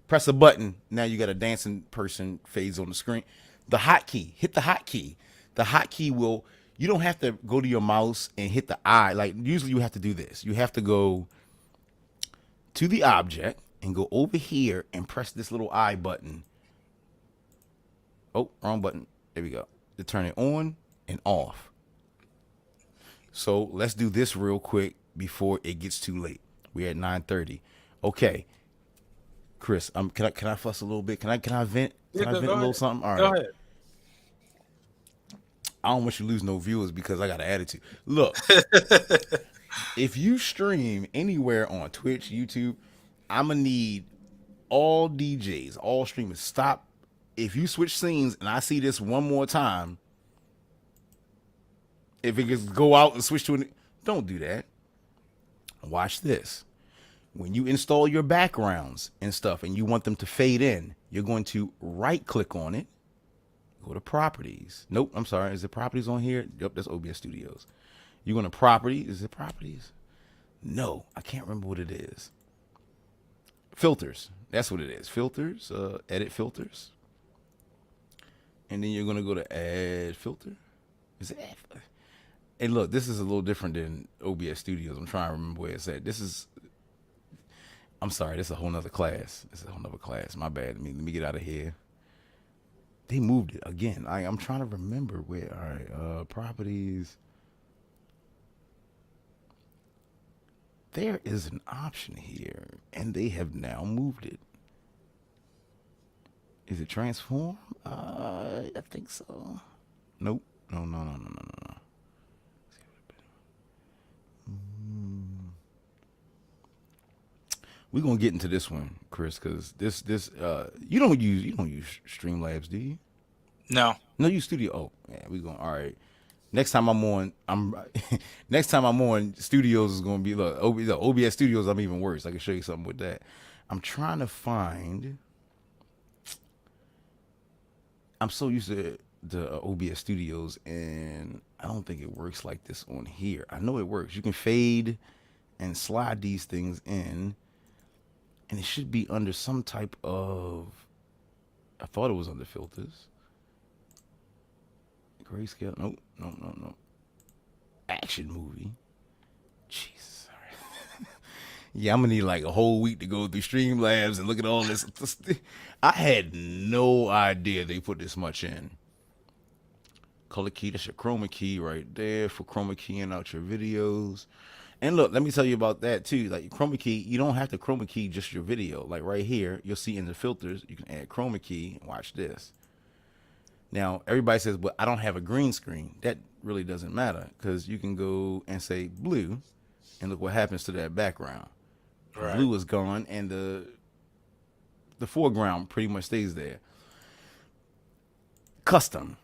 press a button. Now you got a dancing person fades on the screen. The hotkey, hit the hotkey. The hotkey will, you don't have to go to your mouse and hit the eye. Like usually you have to do this. You have to go to the object and go over here and press this little eye button. Oh, wrong button. There we go. To turn it on and off. So let's do this real quick before it gets too late. We're at 9:30. Okay. Chris, can I fuss a little bit? Can I vent? Can I vent a little something? All right. Go ahead. I don't want you to lose no viewers because I got an attitude. Look, if you stream anywhere on Twitch, YouTube, I'm gonna need all DJs, all streamers, stop. If you switch scenes and I see this one more time, if it just go out and switch to it, don't do that. Watch this. When you install your backgrounds and stuff and you want them to fade in, you're going to right click on it, go to properties. Nope, I'm sorry. Is it properties on here? Yep, that's OBS Studios. You're going to properties. Is it properties? No, I can't remember what it is. Filters. That's what it is. Filters, edit filters. And then you're going to go to add filter. Is it add? And look, this is a little different than OBS Studios. I'm trying to remember where it's at. I'm sorry, this is a whole nother class. My bad. Let me get out of here. They moved it again. I'm trying to remember where. All right, properties. There is an option here, and they have now moved it. Is it transform? I think so. Nope. No. We're gonna get into this one, Chris, because this you don't use Streamlabs, do you? No, you Studio. Oh, yeah, we going. All right. Next time I'm on Studios is gonna be look OBS Studios. I'm even worse. I can show you something with that. I'm trying to find. I'm so used to the OBS Studios, and I don't think it works like this on here. I know it works. You can fade and slide these things in, and it should be under some type of, I thought it was under filters. Grayscale. Nope. No. Action movie. Jesus. Yeah, I'm gonna need like a whole week to go through Streamlabs and look at all this. I had no idea they put this much in. Color key, that's your chroma key right there for chroma keying out your videos. And look, let me tell you about that too. Like your chroma key, you don't have to chroma key just your video. Like right here, you'll see in the filters, you can add chroma key and watch this. Now, everybody says, well, I don't have a green screen. That really doesn't matter because you can go and say blue and look what happens to that background. Right. Blue is gone and the foreground pretty much stays there. Custom.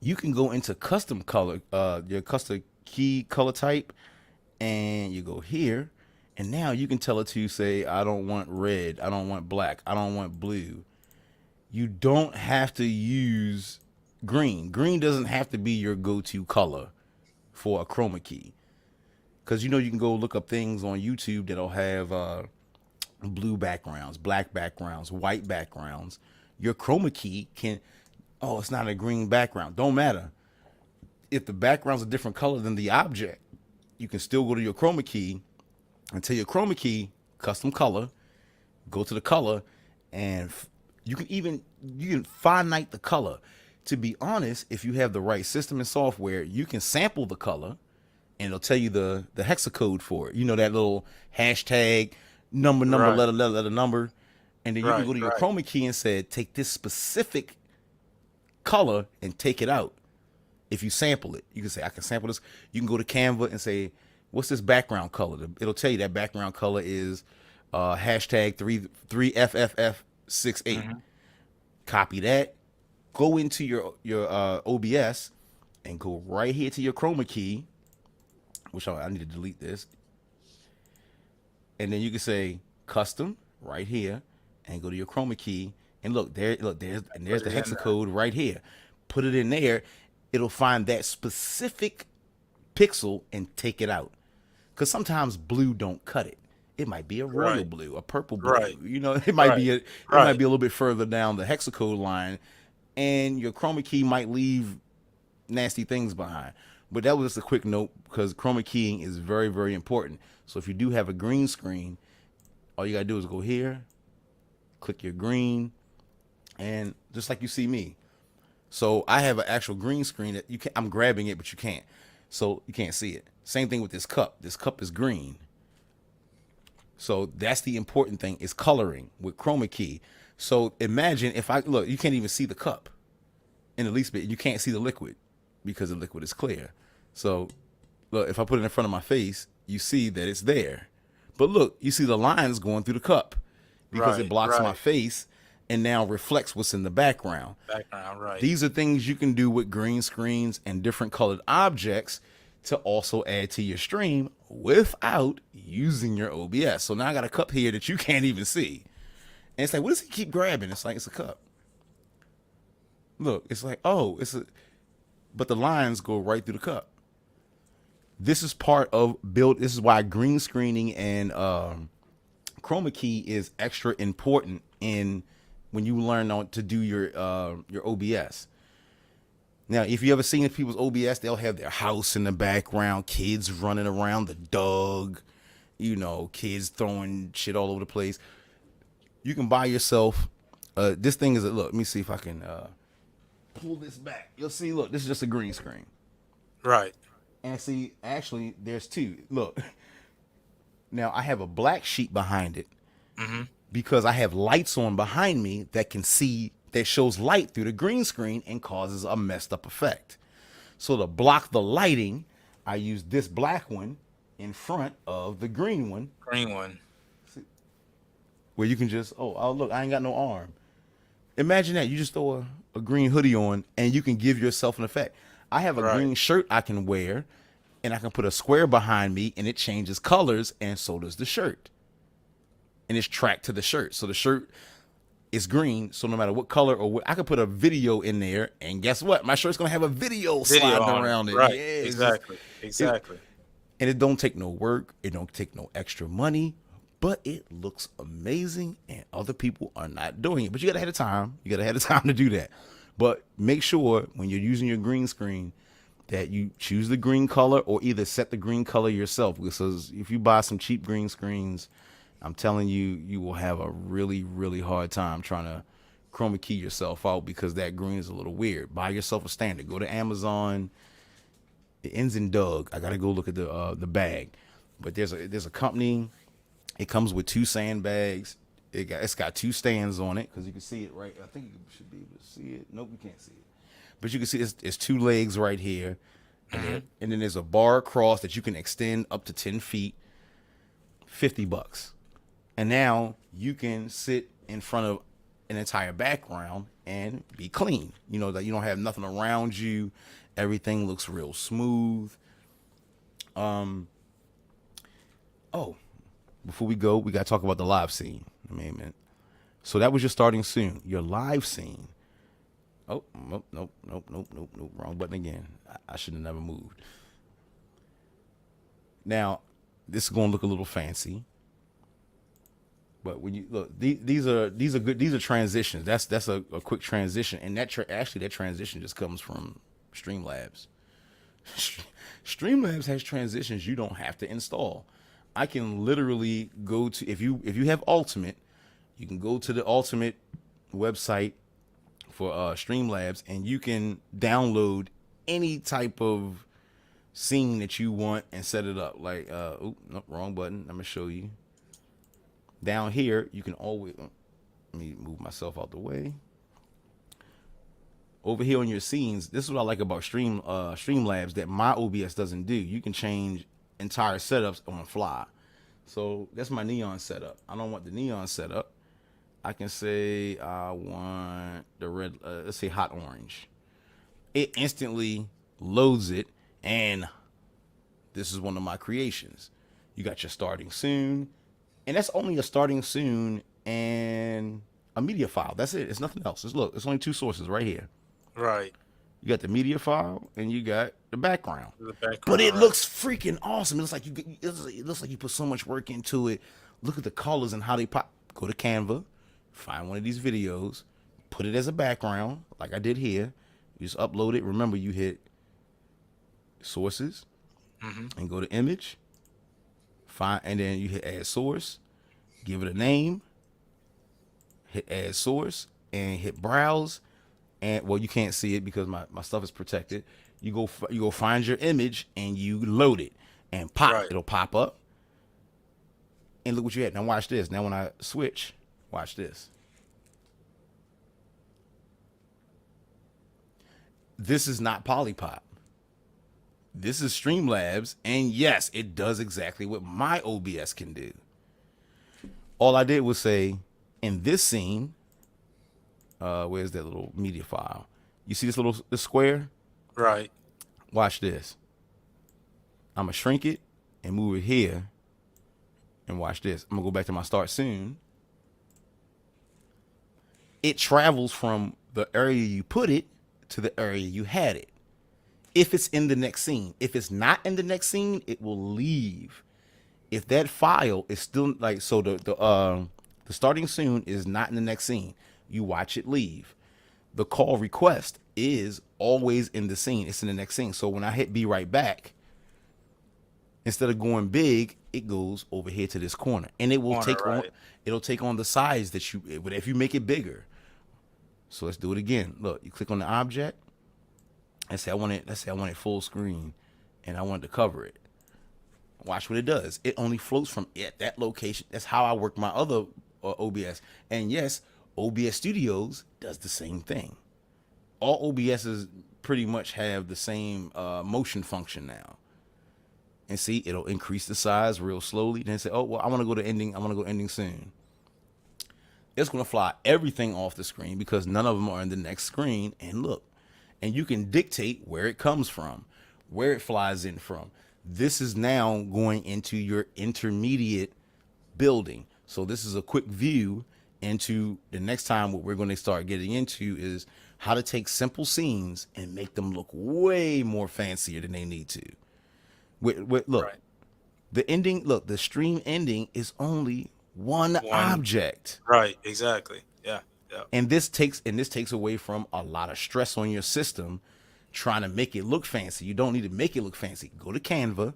You can go into custom color, your custom key color type, and you go here, and now you can tell it to say, I don't want red, I don't want black, I don't want blue. You don't have to use green. Green doesn't have to be your go-to color for a chroma key. Because you can go look up things on YouTube that'll have blue backgrounds, black backgrounds, white backgrounds. Your chroma key can, oh, it's not a green background. Don't matter. If the background's a different color than the object, you can still go to your chroma key and tell your chroma key, custom color, go to the color, and you can finite the color. To be honest, if you have the right system and software, you can sample the color and it'll tell you the hexacode for it. You know, that little hashtag number, right. letter, number. And then you can go to your chroma key and say, take this specific color and take it out. If you sample it, you can say, I can sample this. You can go to Canva and say, what's this background color? It'll tell you that background color is hashtag 3FFF68. Mm-hmm. Copy that, go into your OBS and go right here to your chroma key, which I need to delete this. And then you can say custom right here and go to your chroma key and there's the hexacode right here. Put it in there. It'll find that specific pixel and take it out. Because sometimes blue don't cut it. It might be a royal blue, a purple blue. Right. It might be it might be a little bit further down the hexacode line, and your chroma key might leave nasty things behind. But that was just a quick note because chroma keying is very, very important. So if you do have a green screen, all you gotta do is go here, click your green, and just like you see me. So I have an actual green screen that I'm grabbing it, but you can't. So you can't see it. Same thing with this cup. This cup is green. So that's the important thing is coloring with chroma key. So imagine if you can't even see the cup in the least bit. You can't see the liquid because the liquid is clear. So look, if I put it in front of my face, you see that it's there. But look, you see the lines going through the cup because it blocks my face and now reflects what's in the background. These are things you can do with green screens and different colored objects to also add to your stream without using your OBS. So now I got a cup here that you can't even see. And it's like, what does he keep grabbing? It's like, it's a cup. Look, it's like, oh, but the lines go right through the cup. This is part of this is why green screening and chroma key is extra important when you learn to do your OBS. Now, if you ever seen people's OBS, they'll have their house in the background, kids running around, the dog, kids throwing shit all over the place. You can buy yourself, this thing is, look, let me see if I can pull this back. You'll see, look, this is just a green screen. Right. And see, actually, there's two. Look, now I have a black sheet behind it because I have lights on behind me that can see, that shows light through the green screen and causes a messed up effect. So to block the lighting, I use this black one in front of the green one. See, where you can just, oh, look, I ain't got no arm. Imagine that. You just throw a green hoodie on and you can give yourself an effect. I have a green shirt I can wear and I can put a square behind me and it changes colors and so does the shirt. And it's tracked to the shirt. So the shirt, it's green, so no matter what color or what, I could put a video in there, and guess what? My shirt's gonna have a video sliding around it. Right. Yeah, Exactly. Exactly. And it don't take no work. It don't take no extra money, but it looks amazing, and other people are not doing it. But you got to have the time. You got to have the time to do that. But make sure when you're using your green screen that you choose the green color, or either set the green color yourself. Because if you buy some cheap green screens, I'm telling you, you will have a really, really hard time trying to chroma key yourself out, because that green is a little weird. Buy yourself a standard. Go to Amazon. It ends in Doug. I gotta go look at the bag. But there's a company. It comes with 2 sandbags. It's got 2 stands on it, because you can see it right. I think you should be able to see it. Nope, you can't see it. But you can see it's 2 legs right here, and then there's a bar across that you can extend up to 10 feet. $50. And now you can sit in front of an entire background and be clean. You know that you don't have nothing around you. Everything looks real smooth. Oh, before we go, we got to talk about the live scene. Man. So that was your starting soon. Your live scene. Oh, nope. Wrong button again. I should have never moved. Now, this is going to look a little fancy. But when you look, these are good. These are transitions. That's a quick transition, and that transition just comes from Streamlabs. Streamlabs has transitions you don't have to install. I can literally go to, if you have Ultimate, you can go to the Ultimate website for Streamlabs, and you can download any type of scene that you want and set it up. Like, wrong button. I'm gonna show you. Down here, you can always, let me move myself out the way. Over here on your scenes, this is what I like about Streamlabs that my OBS doesn't do. You can change entire setups on the fly. So that's my neon setup. I don't want the neon setup. I can say I want the red, let's say hot orange. It instantly loads it, and this is one of my creations. You got your starting soon. And that's only a starting soon and a media file. That's it. It's nothing else. It's only 2 sources right here. Right. You got the media file and you got the background. But it looks freaking awesome. It looks like you put so much work into it. Look at the colors and how they pop. Go to Canva, find one of these videos, put it as a background, like I did here. You just upload it. Remember, you hit sources and go to image. And then you hit add source, give it a name, hit add source, and hit browse. And well, you can't see it because my stuff is protected. You go find your image and you load it, and pop. Right. It'll pop up. And look what you had. Now watch this. Now when I switch, watch this. This is not Polypop. This is Streamlabs, and yes, it does exactly what my OBS can do. All I did was say, in this scene, where's that little media file? You see this square? Right. Watch this. I'm going to shrink it and move it here, and watch this. I'm going to go back to my start soon. It travels from the area you put it to the area you had it. If it's in the next scene. If it's not in the next scene, it will leave. If that file is still like, so the starting soon is not in the next scene, you watch it leave. The call request is always in the scene. It's in the next scene. So when I hit be right back, instead of going big, it goes over here to this corner, and it will it'll take on the size that but if you make it bigger. So let's do it again. Look, you click on the object. Let's say I want it full screen, and I want to cover it. Watch what it does. It only floats from that location. That's how I work my other OBS. And yes, OBS Studios does the same thing. All OBSs pretty much have the same motion function now. And see, it'll increase the size real slowly. Then say, oh, well, I want to go to ending. I want to go ending soon. It's going to fly everything off the screen because none of them are in the next screen. And look. And you can dictate where it comes from, where it flies in from. This is now going into your intermediate building. So this is a quick view into the next time. What we're going to start getting into is how to take simple scenes and make them look way more fancier than they need to. Look, Right. the ending, look, the stream ending is only one object. Right. Exactly. Yeah. Yeah. And this takes away from a lot of stress on your system trying to make it look fancy. You don't need to make it look fancy. Go to Canva,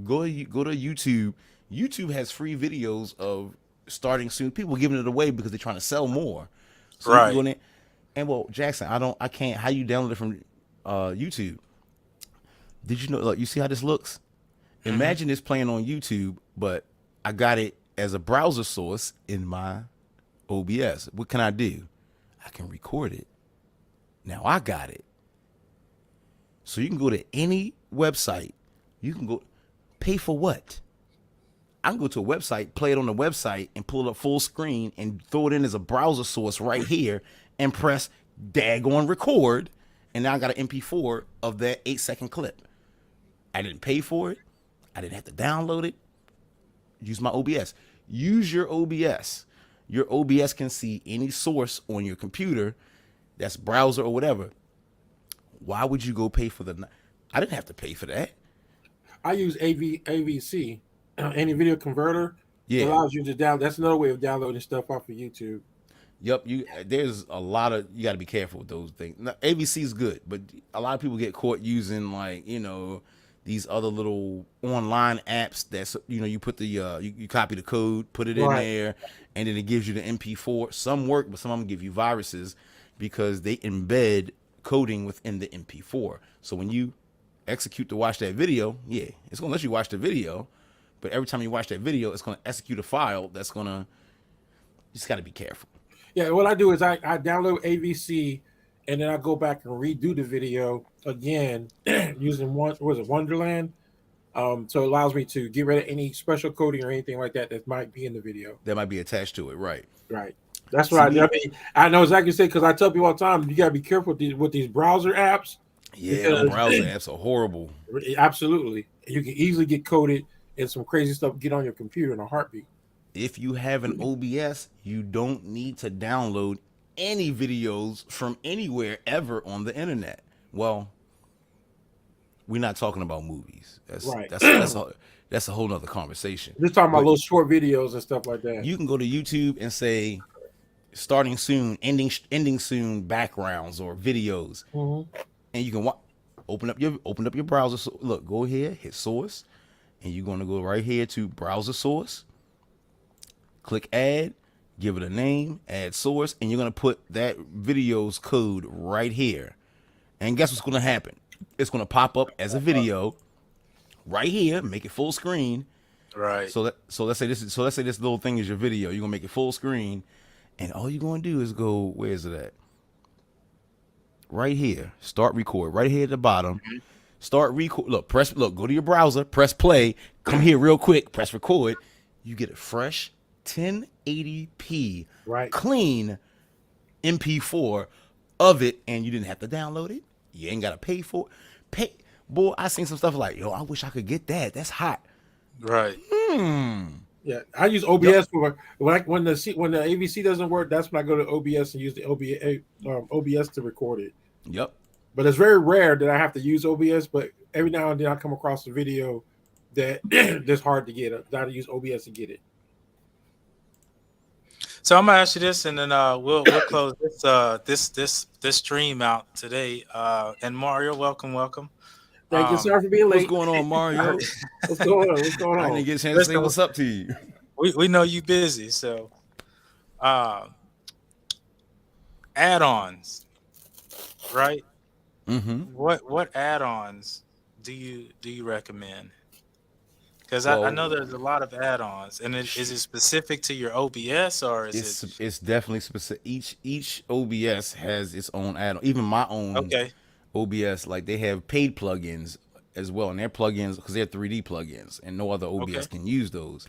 go to YouTube. YouTube has free videos of starting soon. People giving it away because they're trying to sell more. So Right. you can go in there, and well, Jackson, I can't. How you download it from YouTube? Did you know? Look, you see how this looks? Imagine this playing on YouTube, but I got it as a browser source in my OBS. What can I do? I can record it. Now I got it. So you can go to any website. You can go pay for what? I can go to a website, play it on the website, and pull it up full screen and throw it in as a browser source right here and press daggone record. And now I got an MP4 of that 8-second clip. I didn't pay for it. I didn't have to download it. Use my OBS. Use your OBS. Your OBS can see any source on your computer that's browser or whatever. Why would you go pay for I didn't have to pay for that. I use AVC, any video converter. Yeah. It allows you to download. That's another way of downloading stuff off of YouTube. Yep, there's a lot of, you got to be careful with those things. Now, AVC is good, but a lot of people get caught using these other little online apps that's, you put the you copy the code, put it in there, and then it gives you the MP4. Some work, but some of them give you viruses because they embed coding within the MP4. So when you execute to watch that video, it's gonna let you watch the video, but every time you watch that video, it's gonna execute a file that's gonna, you just got to be careful. Yeah, what I do is I download AVC, and then I go back and redo the video again using Wonderland. So it allows me to get rid of any special coding or anything like that might be in the video. That might be attached to it, right? Right. That's what I do. I mean, I know exactly what you say, because I tell people all the time, you got to be careful with these browser apps. Yeah, browser apps are horrible. Absolutely. You can easily get coded and some crazy stuff get on your computer in a heartbeat. If you have an OBS, you don't need to download any videos from anywhere ever on the internet. Well, we're not talking about movies. That's a whole nother conversation. We're talking about little short videos and stuff like that. You can go to YouTube and say, starting soon, ending soon, backgrounds or videos, and you can open up your browser. So, look, go here, hit source, and you're going to go right here to browser source. Click add, give it a name, add source, and you're going to put that video's code right here. And guess what's going to happen? It's going to pop up as a video right here, make it full screen. Right. So let's say this little thing is your video. You're going to make it full screen, and all you're going to do is go, where is it at? Right here. Start record. Right here at the bottom. Start record. Look, go to your browser, press play, come here real quick, press record. You get a fresh 1080p clean MP4 of it, and you didn't have to download it. You ain't got to pay for it. Boy, I seen some stuff like, yo, I wish I could get that. That's hot. Right. Yeah, I use OBS for when the AVC doesn't work. That's when I go to OBS and use the OBS to record it. Yep. But it's very rare that I have to use OBS. But every now and then I come across a video that that's hard to get. I got to use OBS to get it. So I'm gonna ask you this, and then we'll close this stream out today. And Mario, welcome. Thank you, sorry for being late. What's going on, Mario? What's going on? I didn't get a chance to say what's up to you. We know you busy, so add-ons, right? What add-ons do you recommend? Because I know there's a lot of add-ons, and is it specific to your OBS or is it? It's definitely specific. Each OBS has its own add-on. Even my own OBS, like they have paid plugins as well, and they're plugins because they're 3D plugins, and no other OBS can use those.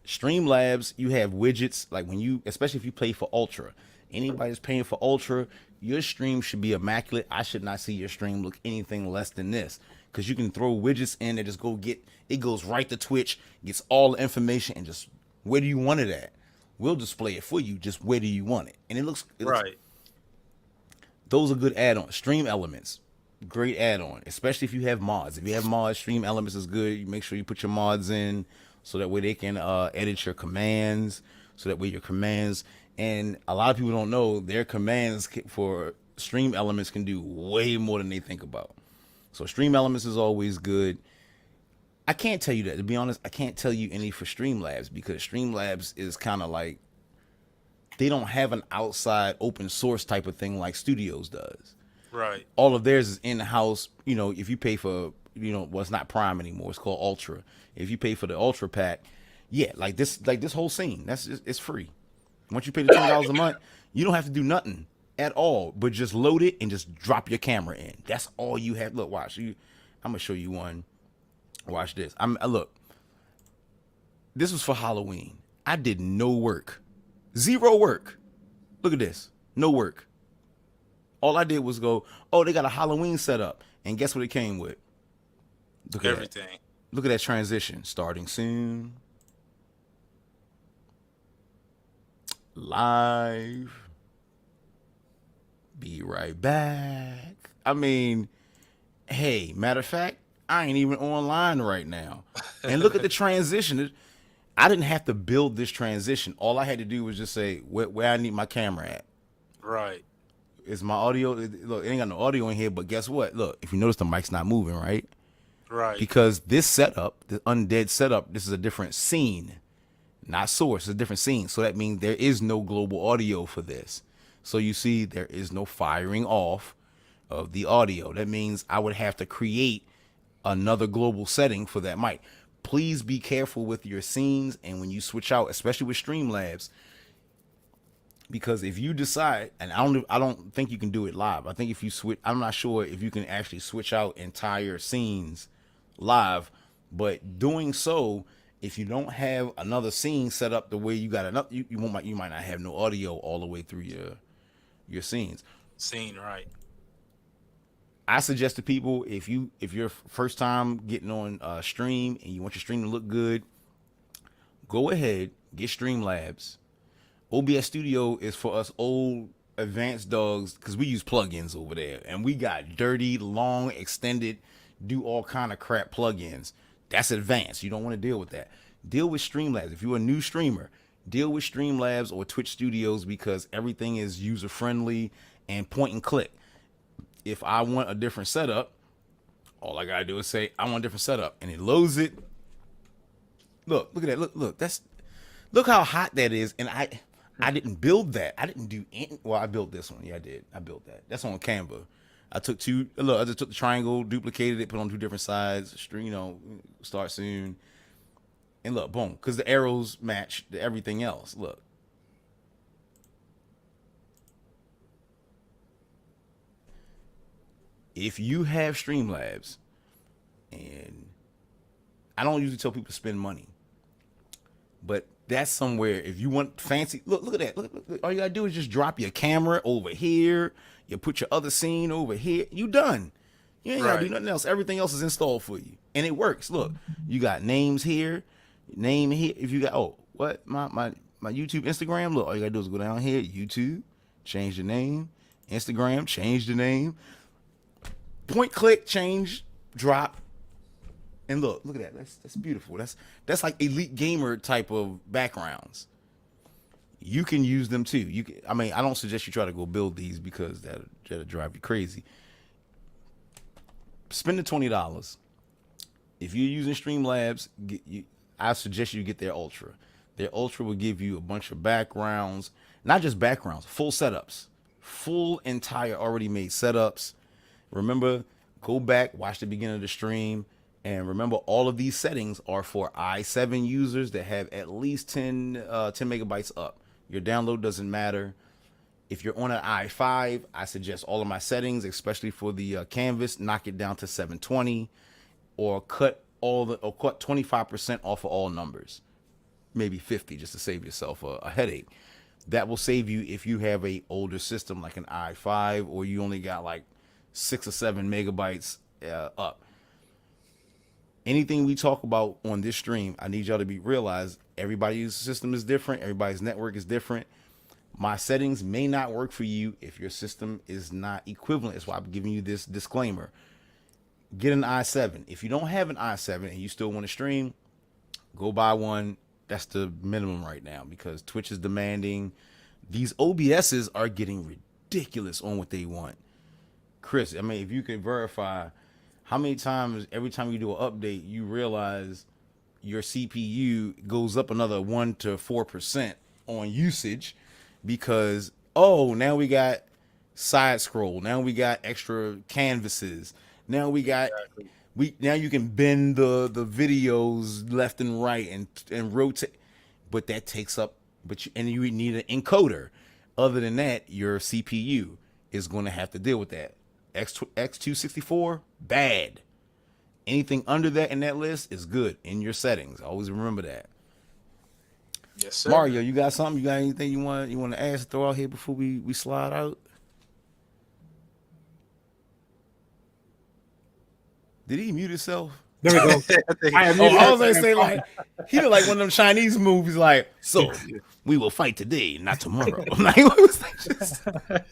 Streamlabs, you have widgets like especially if you pay for Ultra. Anybody's paying for Ultra, your stream should be immaculate. I should not see your stream look anything less than this, because you can throw widgets in that just it goes right to Twitch, gets all the information, and just where do you want it at? We'll display it for you. Just where do you want it? And it looks Right. those are good add-ons. Stream Elements, great add-on, especially if you have mods. If you have mods, Stream Elements is good. You make sure you put your mods in so that way they can edit your commands. So that way your commands, and a lot of people don't know their commands for Stream Elements can do way more than they think about. So Stream Elements is always good. I can't tell you that, to be honest. I can't tell you any for Streamlabs because Streamlabs is kind of like, they don't have an outside open source type of thing like Studios does. Right. All of theirs is in-house. You know, if you pay for, well, it's not Prime anymore. It's called Ultra. If you pay for the Ultra pack, yeah, like this whole scene, it's free. Once you pay the $20 a month, you don't have to do nothing at all, but just load it and just drop your camera in. That's all you have. Look, watch. I'm gonna show you one. Watch this. Look. This was for Halloween. I did no work. Zero work. Look at this. No work. All I did was go, oh, they got a Halloween setup. And guess what it came with? Look at Everything. that. Look at that transition. Starting soon. Live. Be right back. I mean, hey, matter of fact, I ain't even online right now. And look at the transition. I didn't have to build this transition. All I had to do was just say where I need my camera at. Right. Is my audio? Look, it ain't got no audio in here, but guess what? Look, if you notice, the mic's not moving, right? Right. Because this setup, the undead setup, this is a different scene, not source. It's a different scene. So that means there is no global audio for this. So you see, there is no firing off of the audio. That means I would have to create another global setting for that mic. Please be careful with your scenes and when you switch out, especially with Streamlabs, because if you decide, and I don't think you can do it live. I think if you switch, I'm not sure if you can actually switch out entire scenes live, but doing so, if you don't have another scene set up the way you got enough, you might not have no audio all the way through your scenes. Scene, right. I suggest to people, if you're first time getting on stream and you want your stream to look good, go ahead, get Streamlabs. OBS Studio is for us old advanced dogs because we use plugins over there, and we got dirty, long, extended, do all kind of crap plugins. That's advanced. You don't want to deal with that. Deal with Streamlabs. If you're a new streamer, deal with Streamlabs or Twitch Studios because everything is user friendly and point and click. If I want a different setup, all I gotta do is say I want a different setup, and it loads it. Look at that. Look. Look how hot that is, and I didn't build that. I didn't do any. Well, I built this one. Yeah, I did. I built that. That's on Canva. I took I just took the triangle, duplicated it, put it on two different sides. Start soon, and look, boom, because the arrows match everything else. Look. If you have Streamlabs, and I don't usually tell people to spend money, but that's somewhere, if you want fancy, look at that. Look, all you gotta do is just drop your camera over here. You put your other scene over here. You done. You ain't gotta do nothing else. Everything else is installed for you, and it works. Look, you got names here, name here. If you got my YouTube, Instagram. Look, all you gotta do is go down here, YouTube, change the name. Instagram, change the name. Point, click, change, drop, and look at that. That's beautiful. That's like elite gamer type of backgrounds. You can use them too. I don't suggest you try to go build these because that'll drive you crazy. Spend the $20. If you're using Streamlabs, I suggest you get their Ultra. Their Ultra will give you a bunch of backgrounds, not just backgrounds, full setups, full entire already made setups. Remember, go back, watch the beginning of the stream, and remember all of these settings are for i7 users that have at least 10 megabytes up. Your download doesn't matter. If you're on an i5, I suggest all of my settings, especially for the canvas, knock it down to 720, or cut 25% off of all numbers, maybe 50, just to save yourself a headache. That will save you if you have a older system like an i5, or you only got like 6 or 7 megabytes up. anything we talk about on this stream, I need y'all to realize everybody's system is different. Everybody's network is different. My settings may not work for you if your system is not equivalent. That's why I'm giving you this disclaimer. Get an i7. If you don't have an i7 and you still want to stream, go buy one. That's the minimum right now because Twitch is demanding. These OBSs are getting ridiculous on what they want. Chris, I mean, if you could verify how many times every time you do an update, you realize your CPU goes up another 1 to 4% on usage because, oh, now we got side scroll. Now we got extra canvases. Now we got now you can bend the videos left and right and rotate, but that takes up and you need an encoder. Other than that, your CPU is going to have to deal with that. X264, bad. Anything under that in that list is good in your settings. Always remember that. Yes, sir. Mario, you got something? You got anything you want to ask, throw out here before we slide out? Did he mute himself? There we go. I was gonna say like he looked like one of them Chinese movies. Like, so we will fight today, not tomorrow. Like, what was that?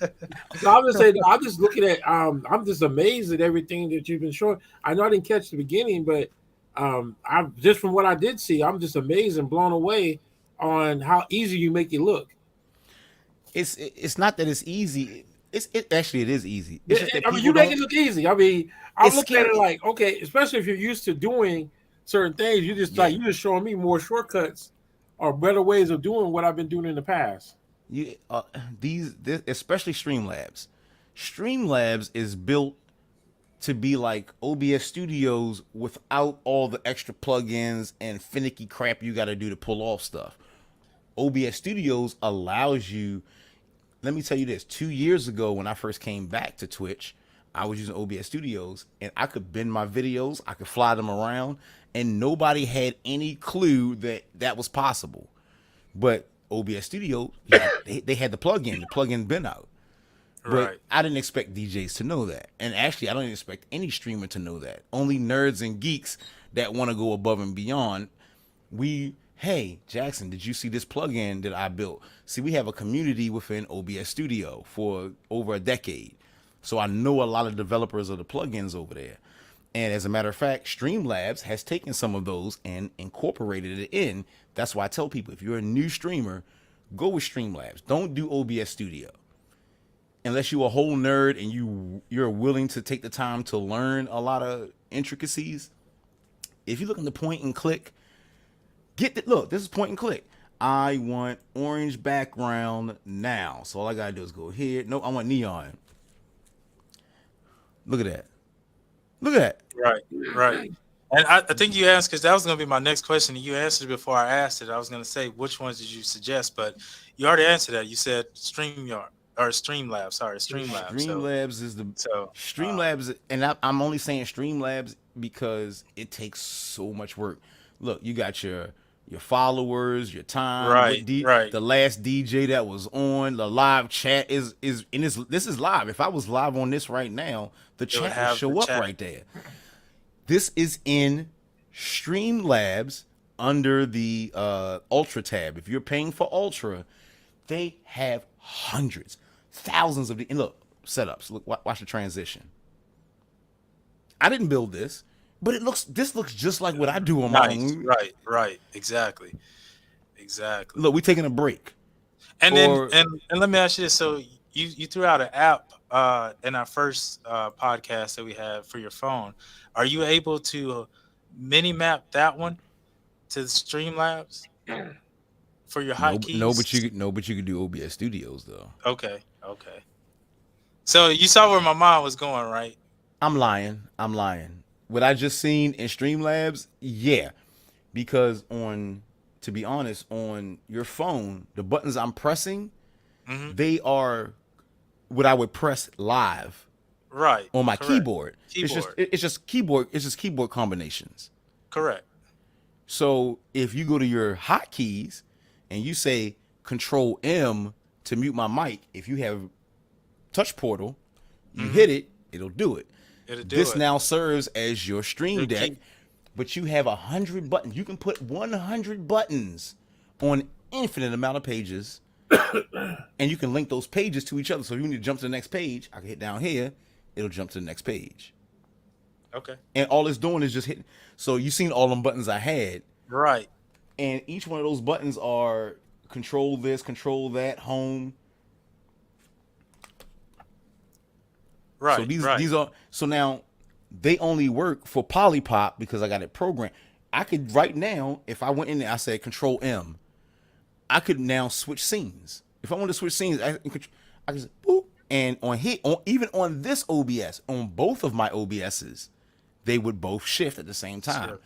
So I'm just saying, I'm just looking at. I'm just amazed at everything that you've been showing. I know I didn't catch the beginning, but I'm just from what I did see, I'm just amazed and blown away on how easy you make it look. It's not that it's easy. It actually is easy. It's just that I mean, you make it look easy. I mean, I'm looking at it like, okay, especially if you're used to doing certain things, you just like you're just showing me more shortcuts or better ways of doing what I've been doing in the past. This, especially Streamlabs. Streamlabs is built to be like OBS Studios without all the extra plugins and finicky crap you got to do to pull off stuff. OBS Studios allows you. Let me tell you this. 2 years ago, when I first came back to Twitch, I was using OBS Studios, and I could bend my videos, I could fly them around, and nobody had any clue that was possible. But OBS Studio, they had the plugin been out. But Right. I didn't expect DJs to know that. And actually, I don't even expect any streamer to know that. Only nerds and geeks that want to go above and beyond. Hey, Jackson, did you see this plugin that I built? See, we have a community within OBS Studio for over a decade. So I know a lot of developers of the plugins over there. And as a matter of fact, Streamlabs has taken some of those and incorporated it in. That's why I tell people, if you're a new streamer, go with Streamlabs. Don't do OBS Studio. Unless you're a whole nerd and you're willing to take the time to learn a lot of intricacies. If you're looking to point and click, look, this is point and click. I want orange background now. So all I gotta do is go here. No, I want neon. Look at that. Look at that. Right. And I think you asked, because that was going to be my next question. And you answered before I asked it. I was going to say, which ones did you suggest? But you already answered that. You said Streamlabs. Streamlabs is the Streamlabs, and I'm only saying Streamlabs because it takes so much work. Look, you got your followers, your time, right. The last DJ that was on the live chat is this is live. If I was live on this right now, the chat would show up right there. This is in Streamlabs under the Ultra tab. If you're paying for Ultra, they have hundreds, thousands of and look setups. Look, watch the transition. I didn't build this. But this looks just like what I do on my own. Right. Exactly. Look, we're taking a break. And let me ask you this. So you threw out an app in our first podcast that we had for your phone. Are you able to mini map that one to the Streamlabs for your hotkeys? No, but you could do OBS Studios though. Okay. So you saw where my mind was going, right? I'm lying. What I just seen in Streamlabs, yeah. Because to be honest, on your phone, the buttons I'm pressing, they are what I would press live. Right. On my keyboard. It's just keyboard combinations. Correct. So if you go to your hotkeys and you say Control M to mute my mic, if you have Touch Portal, you hit it, it'll do it. This now serves as your stream deck but you have 100 buttons. You can put 100 buttons on infinite amount of pages, and you can link those pages to each other. So if you need to jump to the next page, I can hit down here, it'll jump to the next page. Okay. And all it's doing is just hitting. So you seen all them buttons I had. Right. And each one of those buttons are control this, control that, home. Right. So these are, so now they only work for Polypop because I got it programmed. I could right now, if I went in there, I said Control M, I could now switch scenes. If I want to switch scenes, I can just boop, and even on this OBS, on both of my OBSs, they would both shift at the same time. Sure.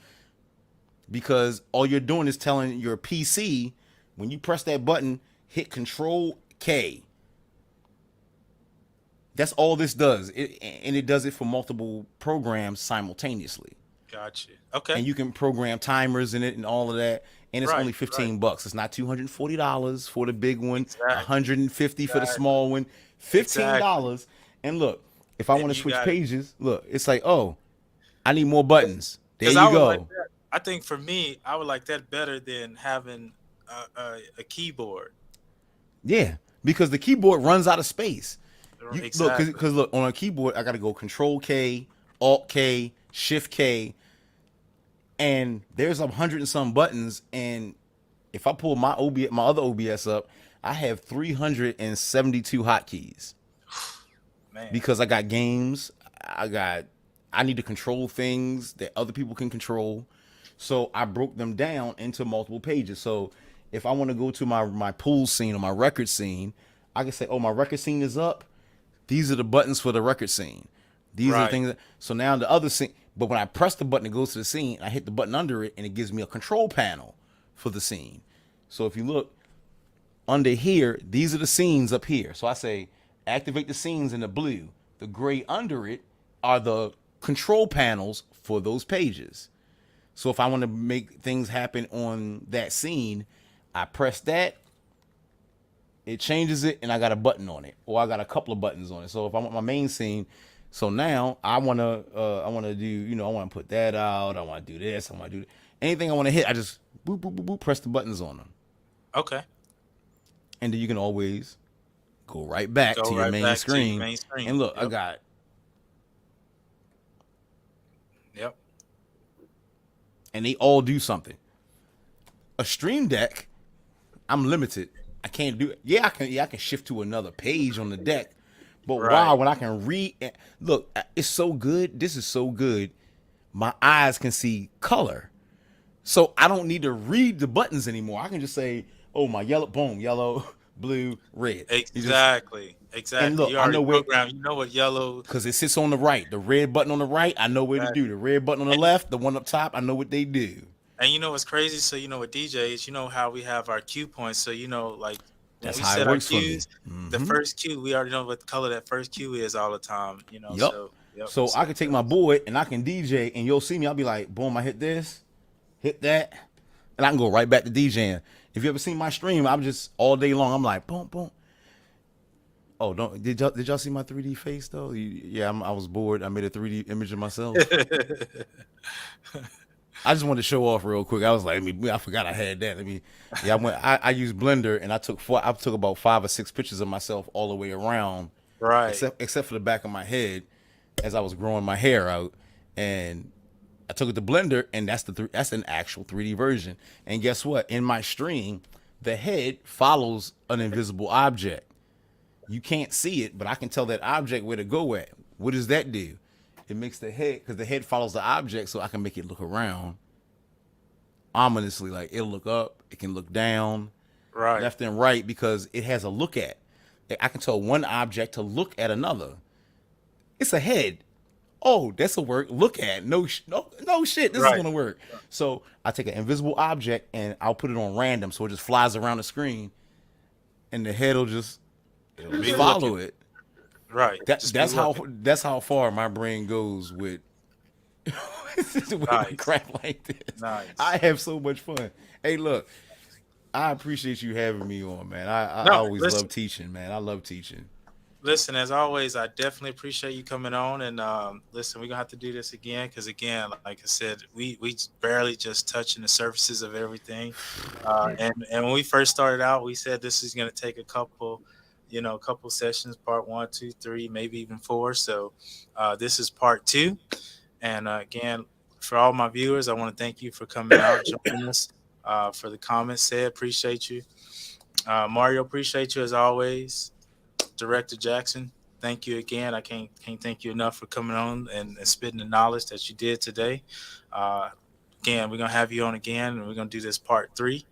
Because all you're doing is telling your PC, when you press that button, hit Control K. That's all this does. And it does it for multiple programs simultaneously. Gotcha. Okay. And you can program timers in it and all of that. And it's only $15. It's not $240 for the big one, $150 for the small one, $15. And look, if I want to switch pages, look, it's like, oh, I need more buttons. There you go. Like I think for me, I would like that better than having a keyboard. Yeah, because the keyboard runs out of space. Exactly. Look, because look, on a keyboard, I got to go Control K, Alt K, Shift K, and there's 100 and some buttons. And if I pull my other OBS up, I have 372 hotkeys. Man. Because I got games, I need to control things that other people can control. So I broke them down into multiple pages. So if I want to go to my pool scene or my record scene, I can say, oh, my record scene is up. These are the buttons for the record scene. These are the things. So now the other scene, but when I press the button, it goes to the scene. I hit the button under it, and it gives me a control panel for the scene. So if you look under here, these are the scenes up here. So I say, activate the scenes in the blue. The gray under it are the control panels for those pages. So if I want to make things happen on that scene, I press that, it changes it, and I got a button on it, or I got a couple of buttons on it. So if I want my main scene, so now I want to do, I want to put that out, I want to do this, I want to do anything I want to hit, I just boop, boop, boop, boop, press the buttons on them. Okay. And then you can always go right back to your main screen. And look, I got. Yep. And they all do something. A Stream Deck, I'm limited. I can't do it. Yeah, I can shift to another page on the deck. But wow, when I can read, look, it's so good. This is so good. My eyes can see color. So I don't need to read the buttons anymore. I can just say, oh, my yellow, boom, yellow, blue, red. Exactly. And look, I know you know what yellow. Because it sits on the right. The red button on the right, I know where to do. The red button on the left, the one up top, I know what they do. And you know what's crazy? So with DJs, you know how we have our cue points. So like that's when we how set it works our cues, for me. the first cue, we already know what color that first cue is all the time. Yep. So I can take my board and I can DJ, and you'll see me. I'll be like, boom, I hit this, hit that, and I can go right back to DJing. If you ever seen my stream, I'm just all day long. I'm like, boom, boom. Oh, did y'all see my 3D face though? Yeah, I was bored. I made a 3D image of myself. I just wanted to show off real quick. I was like, I forgot I had that. I used Blender, and I took about 5 or 6 pictures of myself all the way around, right? Except for the back of my head as I was growing my hair out, and I took it to Blender, and that's an actual 3D version. And guess what? In my stream, the head follows an invisible object. You can't see it, but I can tell that object where to go at. What does that do? It makes the head, because the head follows the object, so I can make it look around ominously. Like it'll look up, it can look down, right, left and right, because it has a look at. I can tell one object to look at another. It's a head. Oh, that's a work. Look at no shit. This is gonna work. So I take an invisible object and I'll put it on random, so it just flies around the screen, and the head will just follow it. Right. That's how far my brain goes with crap like this. Nice. I have so much fun. Hey, look, I appreciate you having me on, man. I always love teaching, man. I love teaching. Listen, as always, I definitely appreciate you coming on. And listen, we're gonna have to do this again because, again, like I said, we barely just touching the surfaces of everything. And when we first started out, we said this is gonna take a couple, couple sessions, part 1, 2, 3, maybe even 4. So this is part 2. And again, for all my viewers, I want to thank you for coming out, joining us. For the comments said, appreciate you. Mario, appreciate you as always. Director Jackson, thank you again. I can't thank you enough for coming on and spitting the knowledge that you did today. Again, we're gonna have you on again, and we're gonna do this part 3.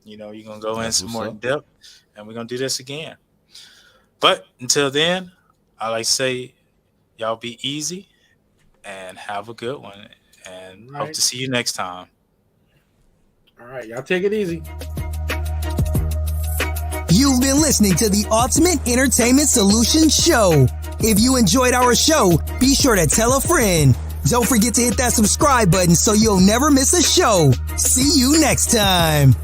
You're gonna go in some more in depth, and we're gonna do this again. But until then, I like to say, y'all be easy and have a good one, and hope to see you next time. All right, y'all take it easy. You've been listening to the Ultimate Entertainment Solutions Show. If you enjoyed our show, be sure to tell a friend. Don't forget to hit that subscribe button so you'll never miss a show. See you next time.